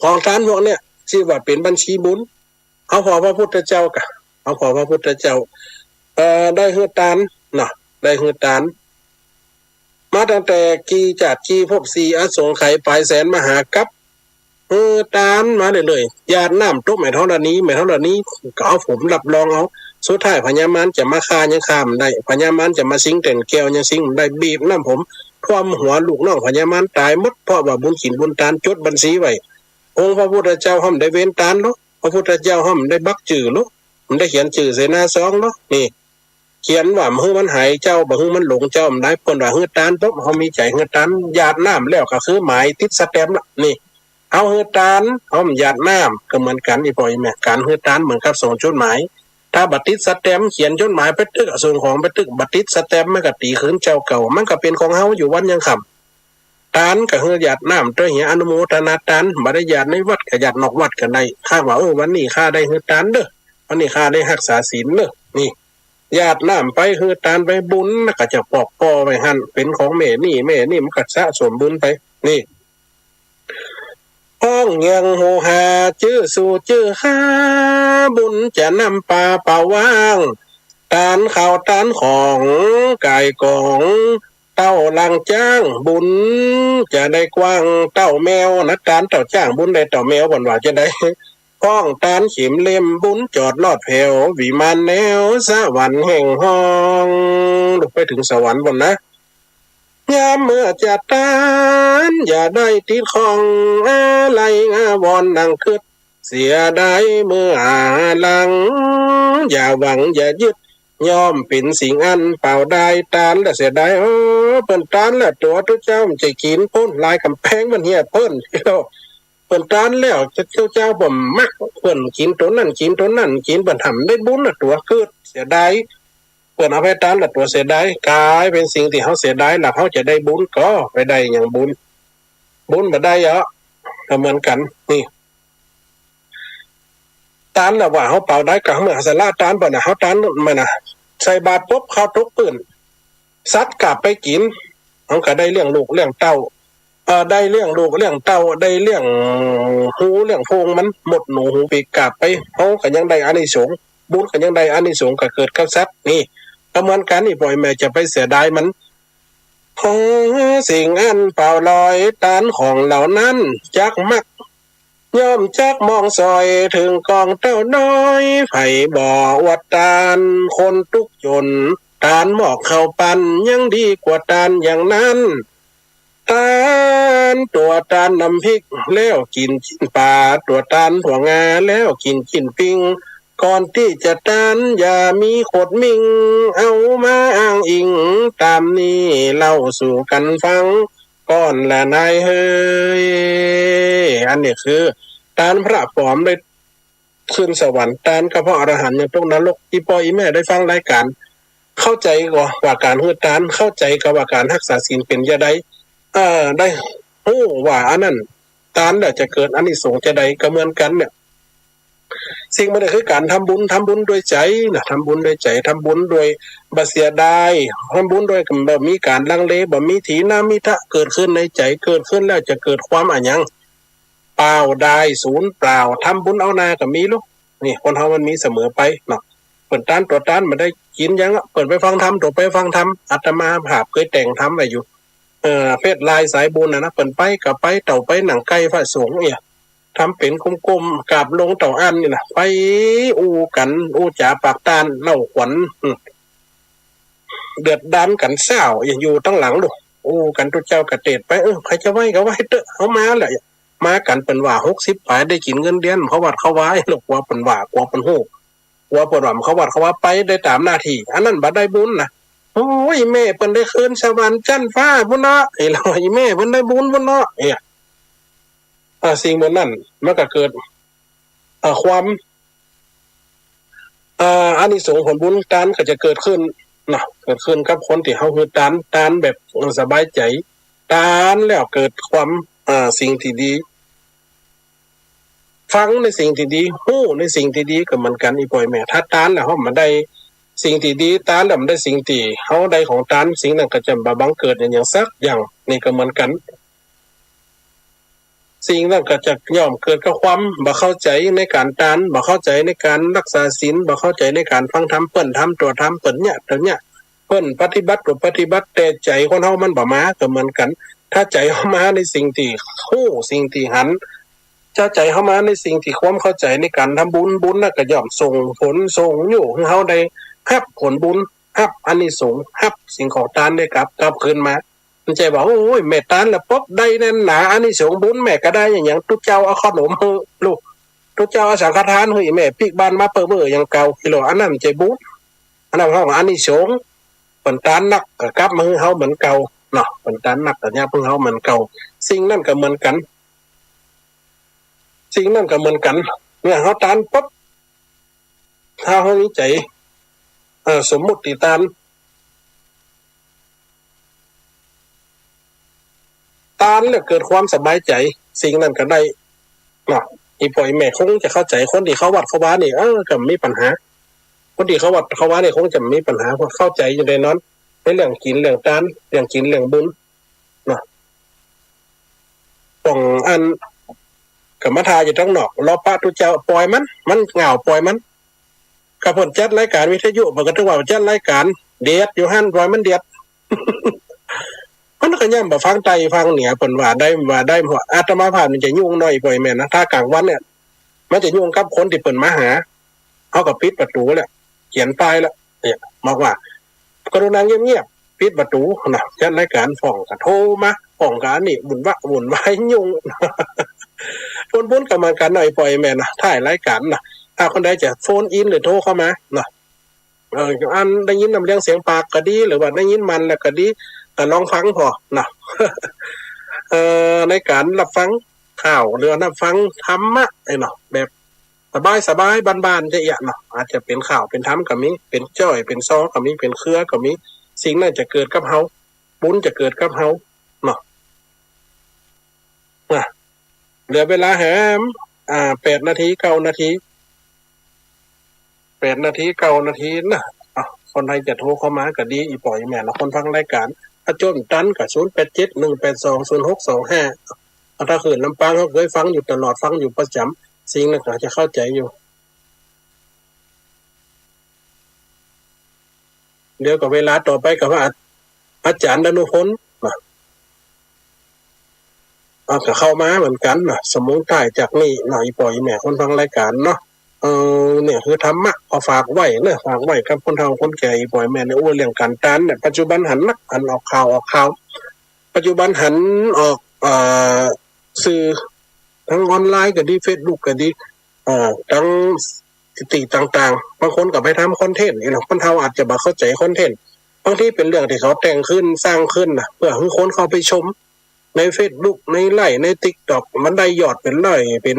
ของทานพวกเนี่ยชื่อว่าเป็นบัญชีบุญเอาพอพระพุทธเจ้ากะเอาพอพระพุทธเจ้าได้เฮือตานเนาะได้เฮือตานมาตั้งแต่กีจัดกีภพ4อสงไขยปลายแสนมหากัปตานมาเลยญาติน้ำตกแม่เท่านี้ก็เอาผมรับรองเอาสุดท้ายพญามารจะมาฆ่ายังฆ่ามันได้พญามารจะมาสิงแต่นแก้วยังสิงได้บีบน้ำผมความหัวลูกน้องพญามารตายหมดเพราะว่าบุญขินบุญทานจดบัญชีไว้องค์พระพุทธเจ้าห้อมได้เว้นทานเนาะพระพุทธเจ้าห้อมได้บักจื่อเนาะมันได้เขียนชื่อเสนาซองเนาะนี่เขียนว่ามือมันหายเจ้าบ่ฮือมันหลงเจ้ามันได้เพิ่นว่าฮือทานปุ๊บเฮามีใจฮือทานญาติน้ำแล้วก็คือหมายติดสแตมป์ละนี่เอาฮือทานห้อมญาติน้ำก็เหมือนกันอีพ่ออีแม่การฮือทานเหมือนกับส่งจดหมาย ถ้าบัตรติดสแตมป์เขียนจดหมายไปตึกส่งของไปตึกบัตรติดสแตมป์มันก็ตีคืนเจ้าเก่ามันก็เป็นของเฮาอยู่วันยังค่ำตานก็เฮือหยาดน้ำตัวเหียอนุโมทนาตานบ่ได้หยาดในวัดก็หยาดนอกวัดกันได้ข้าว่าวันนี้ข้าได้เฮือตานเด้อวันนี้ข้าได้รักษาศีลเด้อนี่หยาดน้ำไปเฮือตานไปบุญก็จะปอกปอไปหั่นเป็นของแม่นี่มันก็สะสมบุญไปนี่ห้องยังโหหาชื่อสู่ชื่อหาบุญจะนำปลาเป่าวางตานข่าวตานของกายกองเต้าลังจ้างบุญจะได้กว้างเต้าแมวนะตานเต้าจ้างบุญได้เต้าแมวบ่นว่าจะได้ห้องตานขิมเล่มบุญจอดลอดแผ่ววิมานแนวสวรรค์แห่งห้องไปถึงสวรรค์บ่นนะยามเมื่อจะตานอย่าได้ติดของอะไรวอนดังคืดเสียได้เมื่อหลังอย่าหวังอย่ายึดยอมเป็นสิ่งอันเปล่าได้ตานและเสียได้เปิ้นตานและตัวทุกเจ้ามันจะกินพ้นลายกำแพงมันเหี้ยเปิ้นที่เราเปิ้นตานแล้วเจ้าบ่มักเปิ้นกินตัวนั้นกินตัวนั้นกินเปิ้นทำได้บุญละตัวคืดเสียได้เปิ้นเอาไปตานละตัวเสียได้กลายเป็นสิ่งที่เฮาเสียได้แล้วเฮาจะได้บุญก็ไปได้อย่างบุญบ่ได้ก็เหมือนกันนี่ตานน่ะว่าเฮาเป่าได้ก็เมื่อสละตานบ่น่ะเฮาตานมันน่ะใส่บาตรปุ๊บเข้าทุกปืนสัตว์กลับไปกินเฮาก็ได้เลี้ยงลูกเลี้ยงเต้าได้เลี้ยงลูกเลี้ยงเต้าได้เลี้ยงหูเลี้ยงโพงมันหมดหนูหูปีกกลับไปเฮาก็ยังได้อานิสงส์บุญก็ยังได้อานิสงส์ก็เกิดกับสัตว์นี่ก็เหมือนกันนี่ปล่อยแม่จะไปเสียดายมันสิ่งอันเปล่าลอยตานของเหล่านั้นจักมักย่อมจักมองซอยถึงกองเต้าน้อยไผ่บ่อวัดตานคนทุกจนตานหมอกเข้าปันยังดีกว่าตานอย่างนั้นตานตัวตานน้ำพริกแล้วกินชิ้นปลาตัวตานถั่วงาแล้วกินชิ้นปิ้งก่อนที่จะตานอย่ามีขดมิงเอามาอ้างอิงตามนี้เล่าสู่กันฟังก่อนละนายเฮยอันนี้คือตานพระปลอมได้ขึ้นสวรรค์ตานกับพระอรหันต์ยังตกนรกที่พ่ออีแม่ได้ฟังรายการเข้าใจก็ว่าการฮือตานเข้าใจกับว่าการรักษาศีลเป็นจะได้ได้ว่าอันนั้นตานจะเกิดอานิสงส์จะได้ก็เหมือนกันเนี่ยสิ่งมันคือการทำบุญด้วยใจนะทำบุญด้วยใจทำบุญด้วยบ่เสียดายทำบุญด้วยบ่มีการลังเลบ่มีถีนามิทะเกิดขึ้นในใจเกิดขึ้นแล้วจะเกิดความอะหยังเปล่าได้ศูนย์เปล่าทำบุญเอานาก็มีลูกนี่คนเฮามันมีเสมอไปเนาะเปิ่นตานตัวตานมันได้กินยังเปิ่นไปฟังธรรมตัวไปฟังธรรมอาตมาภาพเคยแต่งธรรมไว้อยู่เฟซไลน์สายบุญนะเปิ่นไปก็ไปเต่าไปหนังไก่พระสงฆ์เนี่ยทำเป็นกลมๆกราบลงเต่าอันนี่นะไปกันจ๋าปากตานเล่าขวัญเดือดดานกันเศร้าอย่างอยู่ตั้งหลังดูกันทุกเจ้ากระเตดไปใครจะไหวก็ไหวเตอะเขามาแหละมากันเป็นว่า60 ปลายได้กินเงินเดือนเขาวัดเขาไว้หรอกว่าเป็นว่ากว่าเป็นหูว่าเป็นว่าเขาวัดเขาว่าไปได้ตามหน้าที่อันนั้นบัดได้บุญนะโอ้ยแม่เพิ่นได้คืนสวรรค์จันฟ้าพุ่นเนาะไอ้เราไอ้แม่เพิ่นได้บุญพุ่นเนาะเนี่ยสิ่งบนนั้นมันก็เกิดความอานิสงส์ผลบุญตานก็จะเกิดขึ้นนะเกิดขึ้นกับคนที่เฮาคือตานแบบสบายใจตานแล้วเกิดความสิ่งที่ดีฟังในสิ่งที่ดีฮู้ในสิ่งที่ดีก็เหมือนกันอีปล่อยแม่ถ้าตานแล้วเฮามันได้สิ่งที่ดีตานแล้วมันได้สิ่งที่เฮาได้ของตานสิ่งนั้นก็จะบังเกิดอย่างสักอย่างนี่ก็เหมือนกันสิ่งนั้นก็จะย่อมเกิดกับความบ่เข้าใจในการตานบ่เข้าใจในการรักษาศีลบ่เข้าใจในการฟังธรรมเปิ้นทำตัวธรรมเปิ้นเนี่ยตัวเนี่ยเปิ้นปฏิบัติตัวปฏิบัติแต่ใจคนเฮามันบ่มาก็เหมือนกันถ้าใจเฮามาในสิ่งที่ฮู้สิ่งที่หันถ้าใจเฮามาในสิ่งที่ความเข้าใจในการทำบุญน่ะก็ย่อมส่งผลส่งอยู่ให้เฮาได้รับผลบุญรับอานิสงส์รับสิ่งของทานได้กลับคืนมามันใจบอกโอ้ยแม่ตานแล้วป๊บได้นั่นหนาอานิสงส์บุญแม่ก็ได้อย่างทุกเจ้าเอาขนมให้ลูกทุกเจ้าเอาสังฆทานให้แม่ปิกบ้านมาเปิ้นอย่างเก่ากิโลอันนั้นใจบุญอันนั้นเฮาอานิสงส์เปิ้นตานนักก็กลับมาให้เฮาเหมือนเก่าเนาะเปิ้นตานนักก็เนี่ยเพิ่นเฮาเหมือนเก่าสิ่งนั้นก็เหมือนกันสิ่งนั้นก็เหมือนกันเมื่อเฮาตานป๊บ ถ้าเขานี้ใจสมมุติตานแล้วเกิดความสบายใจสิ่งนั้นก็ได้เนาะอีปล่อยแม่คงจะเข้าใจคนที่เขาวัดเขาว่านี่ก็มีปัญหาคนที่เขาวัดเขาว่านี่คงจะมีปัญหาเพราะเข้าใจอยู่ในนั้นในเรื่องกินเรื่องทานเรื่องกินเรื่องบุญเนาะต้องอันกับมาทาอยู่ทั้งนอกรอปะทุเจ้าปล่อยมันเหงาปล่อยมันกับผลจัดรายการวิทยุมันก็ต้องว่าจัดรายการเดียดอยู่หั่นปล่อยมันเดียด มันก็ย่ำบ่ฟังใต้ฟังเหนือเพิ่นว่าได้หัวอาตมาภาพมันจะยุ่งหน่อยปล่อยแม่นะถ้ากลางวันเนี่ยมันจะยุ่งกับคนที่เพิ่นมาหาเฮาก็ปิดประตูแหละเขียนป้ายแล้วเนี่ยบอกว่ากรุณาเงียบๆปิดประตูนะจัดรายการฟ้องก็โทรมาฟ้องกันนี่บุญวายยุ่ง พ้นกรรมการหน่อยปล่อยแม่นะถ่ายรายการนะถ้าคนใดจะโฟนอินหรือโทรเข้ามานะอันได้ยินนำเรื่องเสียงปากก็ดีหรือว่าได้ยินมันแล้วก็ดีลองฟังพอนะ ในการรับฟังข่าวหรือรับฟังธรรมะเนาะแบบสบายบ้านๆจะเนาะอาจจะเป็นข่าวเป็นธรรมก็มีเป็นจ้อยเป็นซอก็มีเป็นเครือก็มีสิ่งนั้นจะเกิดกับเฮาบุญจะเกิดกับเฮาเนาะเหลือเวลาแหม8 นาที 9 นาที8 นาที 9 นาทีนะคนใดจะโทรเข้ามาก็ดีอีปล่อยแม่ละคนฟังรายการถ้าจนตันก็0871820625ถ้าคืนลำปางเขาเคยฟังอยู่ตลอดฟังอยู่ประจำสิ่งนั้นอาจจะเข้าใจอยู่เดี๋ยวกับเวลาต่อไปกับว่าอาจารย์ดนุพลก็เข้ามาเหมือนกันนะสมมุติใต้จากนี่หน่อยปล่อยแม่คนฟังรายการเนาะเนี่ยคือธรรมะเอาฝากไว้เนี่ยฝากไว้กับคนเฒ่าคนแก่ปล่อยแม่ในอ้วนเรื่องการตานเนี่ยปัจจุบันหันออกข่าวปัจจุบันหันออกสื่อทั้งออนไลน์ก็ดี Facebook ก็ดีทั้งสติต่างๆบางคนก็ไปทำคอนเทนต์นี่เนาะคนเฒ่าอาจจะบ่เข้าใจคอนเทนต์บางทีเป็นเรื่องที่เขาแต่งขึ้นสร้างขึ้นนะเพื่อให้คนเข้าไปชมใน Facebook ในไลน์ใน TikTok มันได้ยอดเป็นร้อยเป็น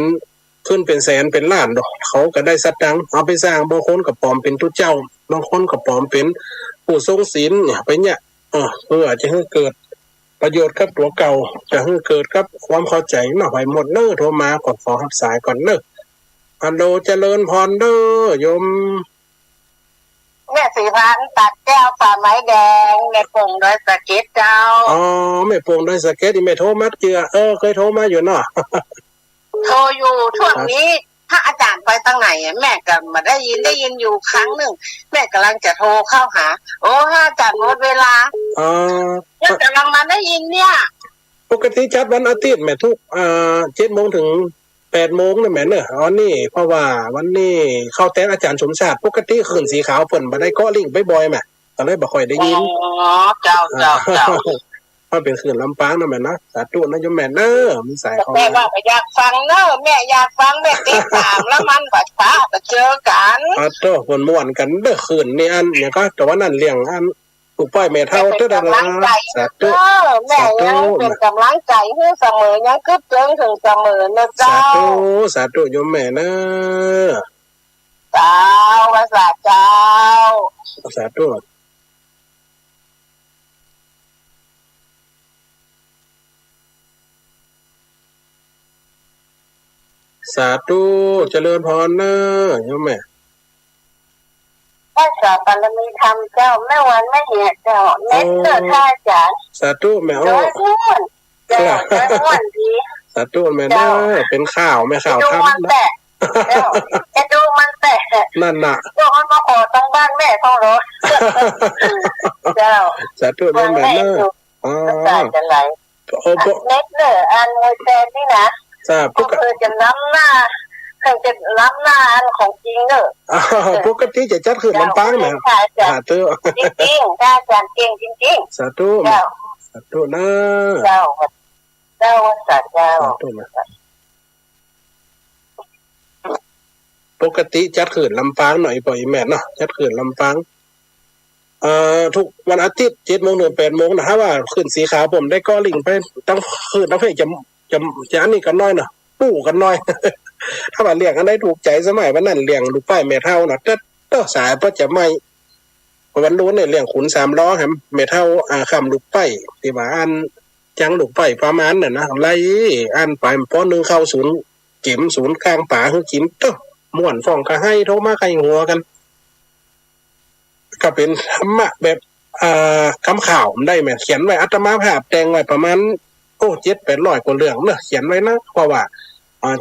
ขึ้นเป็นแสนเป็นล้านดอกเขาก็ได้สตังค์เอาไปสร้างบางคนก็ปลอมเป็นทุเจ้าบางคนก็ปลอมเป็นผู้ทรงศีลเนี่ยไปเนี่ยเพื่อจะให้เกิดประโยชน์กับตัวเก่าจะให้เกิดกับความเข้าใจมาไปหมดเน้อโทรมาก่อนขอรับสายก่อนเน้อฮัลโหลเจริญพรเด้อโยมแม่สีพันตัดแก้วป่าไม้แดงแม่ปงดอยสะเก็ดเจ้าแม่ปงดอยสะเก็ดที่แม่โทรมาเจือเคยโทรมาอยู่เนาะ โทรอยู่ช่วงนี้ถ้าอาจารย์ไปตั้งไหนแม่ก็มาได้ยินอยู่ครั้งหนึ่งแม่กำลังจะโทรเข้าหาโอ้ถ้าอาจารย์หมดเวลายังกำลังมาได้ยินเนี่ยปกติจัดวันอาทิตย์แม่ทุก7 โมงถึง8 โมงนะแม่เนอะอ๋อนี่เพราะว่าวันนี้เข้าแต่อาจารย์สมชาติปกติขึ้นสีขาวเพิ่นบ่ได้เกาะลิงบ่อยๆแม่ก็เลยบ่ค่อยได้ยินเจ้ามันเป็นขึ้นลำปางนะแม่นะสาธุนะโยมแม่เด้อมีสายเข้าแม่ว่าอยากฟังเด้อแม่อยากฟังแม่ติดตามแล้วมันบ่ช้าจะเจอกันโตเพิ่นม่วนกันเด้อคืนนี่อันเนี่ยก็แต่ว่านั่นเลี้ยงอันลูกป้อยแม่เฒ่าเด้อสาธุแม่ยังเป็นกำลังใจให้เสมอยังคิดถึงเสมอนะเจ้าสาธุโยมแม่เด้อเจ้าว่าเจ้าสาธุสาธุเจริญพรเนอะโยมแม่พระสาบารมีธรรมเจ้าแม่วันแม่เหียเจ้าเน็ตเตอร์ท่าจ๋าสาธุแม่โอ้ยเจ้าม่วนดีสาธุแม่เด้อเป็นข่าวแม่ข่าวทำนะจะดูมันแต่นั่นน่ะโดนมาขอตั้งบ้านแม่ท้องรถเจ้าสาธุแม่เด้อจะไหลเน็ตเตอร์อันมวยแฟนนี่นะก็คือจะล้ำหน้าจะล้ำหน้าอันของจริงเนอะปกติจะจัดขึ้นลำปางนะสาธุจริงๆถ้าอาจารย์เก่งจริงๆสาธุสาธุนะเจ้าสาธุปกติจัดขึ้นลำปางหน่อยปล่อยแม่เนาะจัดขึ้นลำปางทุกวันอาทิตย์7 โมงถึง8 โมงนะฮะว่าขึ้นสีขาวผมได้ก็ลิงไปตั้งคืนตั้งเพลจะอันนี้กันน้อยเนาะปู่กันน้อย ถ้าว่าเลี้ยงอันใดถูกใจสมัยวันนั้นเลี้ยงลูกไผ่แม่เฒ่าน่ะเต้อสายก็จะไม่วันนู้นเนี่ยเลี้ยงขุน3ล้อครับแม่เฒ่าคำลูกไผ่ที่ว่าอันจังลูกไผ่ประมาณน่ะนะไล่อันไปป้อนึงเข้าศูนย์เก็มศูนย์กลางป่าคือจิ้มเต้อม่วนฟ้องก็ให้โทรมาใครหัวกันก็เป็นธรรมะแบบคำข่าวได้แม่เขียนไว้อัตมาภาพแต่งไว้ประมาณ700-800กว่าเรื่องเนอะเขียนไว้นะเพราะว่า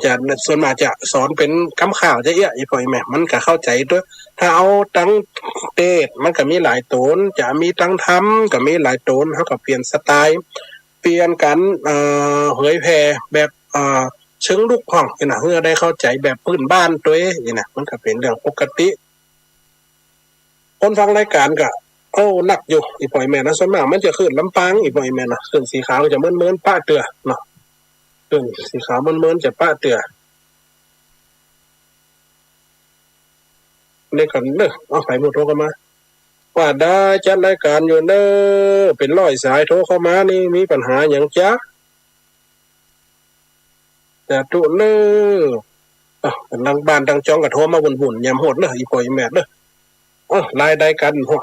จะส่วนมากจะสอนเป็นคำข่าวจะเอี้ยอีพอยแม่มันก็เข้าใจด้วยถ้าเอาตั้งเตดมันก็มีหลายโตนจะมีตั้งธรรมก็มีหลายโตนเขาก็เปลี่ยนสไตล์เปลี่ยนกันเผยแพร่แบบเชิงลุกห้องนะเพื่อได้เข้าใจแบบพื้นบ้านตัวเองนี่นะมันก็เป็นเรื่องปกติคนฟังรายการก็หนักอยู่อีปอยแม่นะส่วนมากมันจะขึ้นลำปางอีปอยแม่นะขึ้นสีขาวจะเมินป้าเตือเนาะขึ้นสีขาวเมินจะป้าเตือเด็กกันเนอะเอาไฟมือโทรกันมาว่าได้จัดรายการอยู่เนอะเป็นร้อยสายโทรเข้ามานี่มีปัญหาอย่างจ๊ะแต่ตุเนอะดังบ้านดังจองกับโทรมาวุ่นๆยามโหดเนอะอีปอยแม่เนอะรายได้กันหัว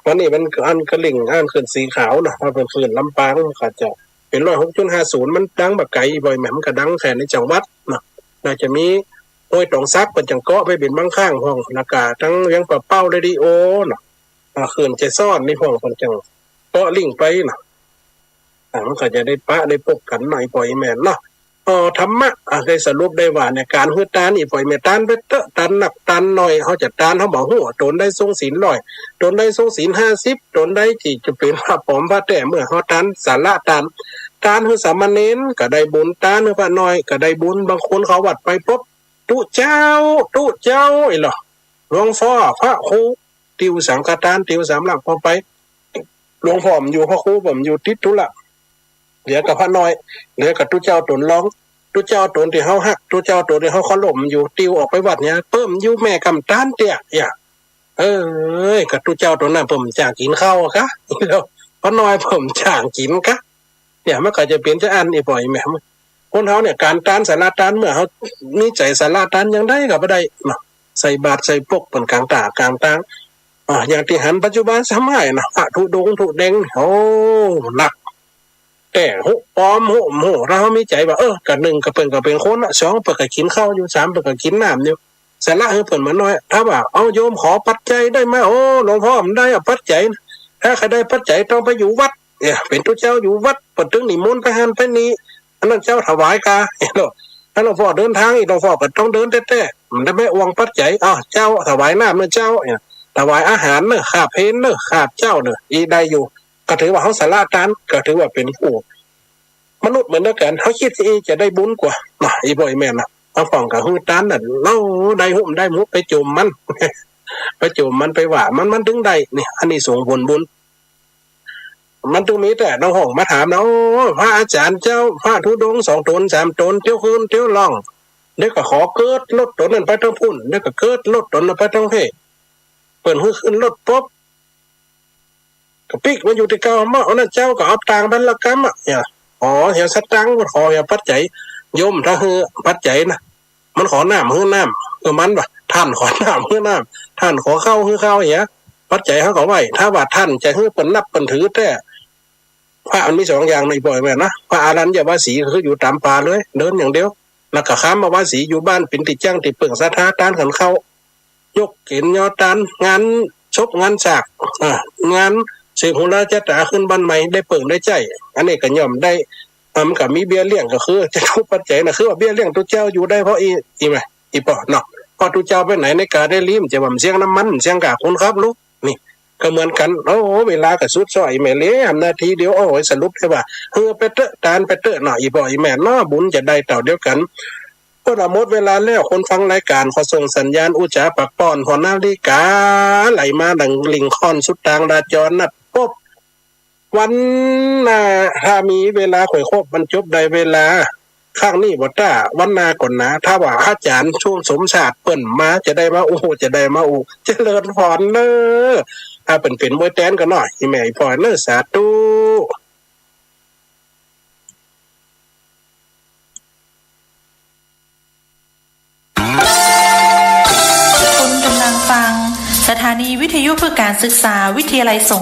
วันนี้มันอันกระลิ่งอันขึ้นสีขาวเนาะถ้าเป็นขึ้นลำปางก็จะเป็น106.50มันดังแบบไกลบ่อยแหม่มันก็ดังแค่ในจังหวัดเนาะน่าจะมีโดยตองซักเป็นจังเกาะไปเป็นบางข้างห้องนากาทั้งยังปะเป้าเรดิโอเนาะขึ้นใจซ่อนนี่ห้องคนจังเกาะลิ่งไปเนาะมันก็จะได้ปะได้ปกกันหน่อยปล่อยแม่นเนาะธรรมะได้สรุปได้ว่าในการฮือตานอีปล่อยแม่ตานไปเตอะตานหนักตานหน่อยเขาจะตานเขาบอกหัวตนได้ทรงศีล100ตนได้ทรงศีล50ตนได้ที่จะเป็นพระปอมพระแต่เมื่อเขาตานสาระตานคือสามเณรก็ได้บุญตานคือพระน้อยก็ได้บุญบางคนเขาวัดไปปุ๊บตุเจ้าไอ้หรอหลวงพ่อพระครูติวสังฆทานติว3หลักพอไปหลวงพ่อผมอยู่พระครูผมอยู่ติดธุระเหลือกับพระน้อยเหลือกับตุเจ้าตนร้องตุเจ้าตนที่เฮาฮักตุเจ้าตนที่เฮาเคารพอยู่ติวออกไปวัดเนี่ยเพิ่มอยู่แม่กำตานเตี้ยอย่ากับตุเจ้าตนนั้นผมจ้างกินข้าวกะแล้วพระน้อยผมจ้างกินกะเนี่ยมันก็จะเปลี่ยนจะอันอีบ่อยแม่คนเฮาเนี่ยการตานสาราตานเมื่อเฮามีใจสาราตานยังได้ก็บ่ได้เนาะใส่บาตรใส่ปกเป็นกลางตากลางตางอย่างที่หันปัจจุบันสมัยนะพระธุดงค์ธุเดงหนักแต่หุปอมหุเรามีใจว่ากันหนึ่งก็เป็นก็เป็นคนละ2เปิดก็กินข้าวอยู่3เปิดก็กินน้ำอยู่สาระเพิ่นมาน้อยถ้าว่าเอาโยมขอปัจจัยได้ไหมหลวงพ่อมันได้ปัจจัยถ้าใครได้ปัจจัยต้องไปอยู่วัดเนี่ยเป็นตุเจ้าอยู่วัดเปิดถึงนิมนต์ไปหันไปนี้อันนั้นเจ้าถวายกาถ้าหลวงพ่อเดินทางอีกหลวงพ่อก็ต้องเดินแท้ๆมันได้ไม่อวงปัจจัยเจ้าถวายน้ำเมื่อเจ้าเนี่ยถวายอาหารเนอะขาเพนเนอะขาเจ้าเนอะอีได้อยู่ก็ถือว่าเขาสาระตานก็ถือว่าเป็นผู้มนุษย์เหมือนกันเขาคิดที่จะได้บุญกว่าอีบ่อยแม่น่ะเอาฝั่งกับฮือตานน่ะเราได้หุ่มได้มุกไปจุ่มมันไปจุ่มมันไปว่ามันถึงได้นี่อันนี้ส่งผลบุญมันต้องมีแต่น้องห้องมาถามนะพระอาจารย์เจ้าพระธุดงค์2ตน3ตนเที่ยวคืนเที่ยวล่องเด็กก็ขอเกิดรถตนนั้นไปทั้งพุ่นเด็กก็เกิดรถตนนั้นไปทั้งเพเปิดขึ้นรถปุ๊บก็ปิกมาอยู่ที่เก่ามาเอานั่นเจ้าก็เอาตังค์บรรลกรรมเนี่ยเหี่ยวสตังค์มันขอเหี่ยวปัจจัยโยมถ้าคือปัจจัยนะมันขอน้ำคือน้ำมันว่าท่านขอน้ำคือน้ำท่านขอข้าวคือข้าวอย่างเงี้ยปัจจัยเขาก็ไว้ถ้าว่าท่านจะคือเปิ่นนับเปิ่นถือแต่พระมันมี2อย่างในบ่อยแม่นะพระอารัญญวาสีคืออยู่ตามป่าเลยเดินอย่างเดียวแล้วก็ข้ามมาวาสีอยู่บ้านเป็นติดจ้างติดเปิ่งศรัทธาตานขันเข้ายกเข็นยอตานงานชบงานฉากงานเสกหุราจะตาขึ้นบ้านใหม่ได้เปิ่งได้ใจอันนี้ก็ย่อมได้มันก็มีเบี้ยเลี้ยงก็คือจะทุกปัจจัยนะคือว่าเบี้ยเลี้ยงตุเจ้าอยู่ได้เพราะอีไหมอีปอเนาะพอตุเจ้าไปไหนในกาได้ลิ้มจะบ่มเสียงน้ำมันเสียงกาคนครับลูกนี่ก็เหมือนกันเวลาก็สุดซอยแม่เลี้ยนาทีเดียวสรุปได้ว่าไปเตอะตานไปเตอะเนาะอีปออีแม่เนาะบุญจะได้เต่าเดียวกันก็หมดเวลาแล้วคนฟังรายการขอส่งสัญญาณอุจจาปักป้อนหัวนาฬิกาไหลมาดังลิงคอนสุดทางราจรนัดปุ๊บวันถ้ามีเวลาข่อยครบมันจบได้เวลาข้างนี้บ่ต้าวันนาก่อนนะถ้าว่าอาจารย์ช่วงสมชาติเปิ้นมาจะได้มาจะได้มาเจริญพรเด้อถ้าเป็นมวยแตนกันหน่อยอีแม่อีพ่อเด้อสาธุ ทยุเพื่อการศึกษาวิทยาลัยสง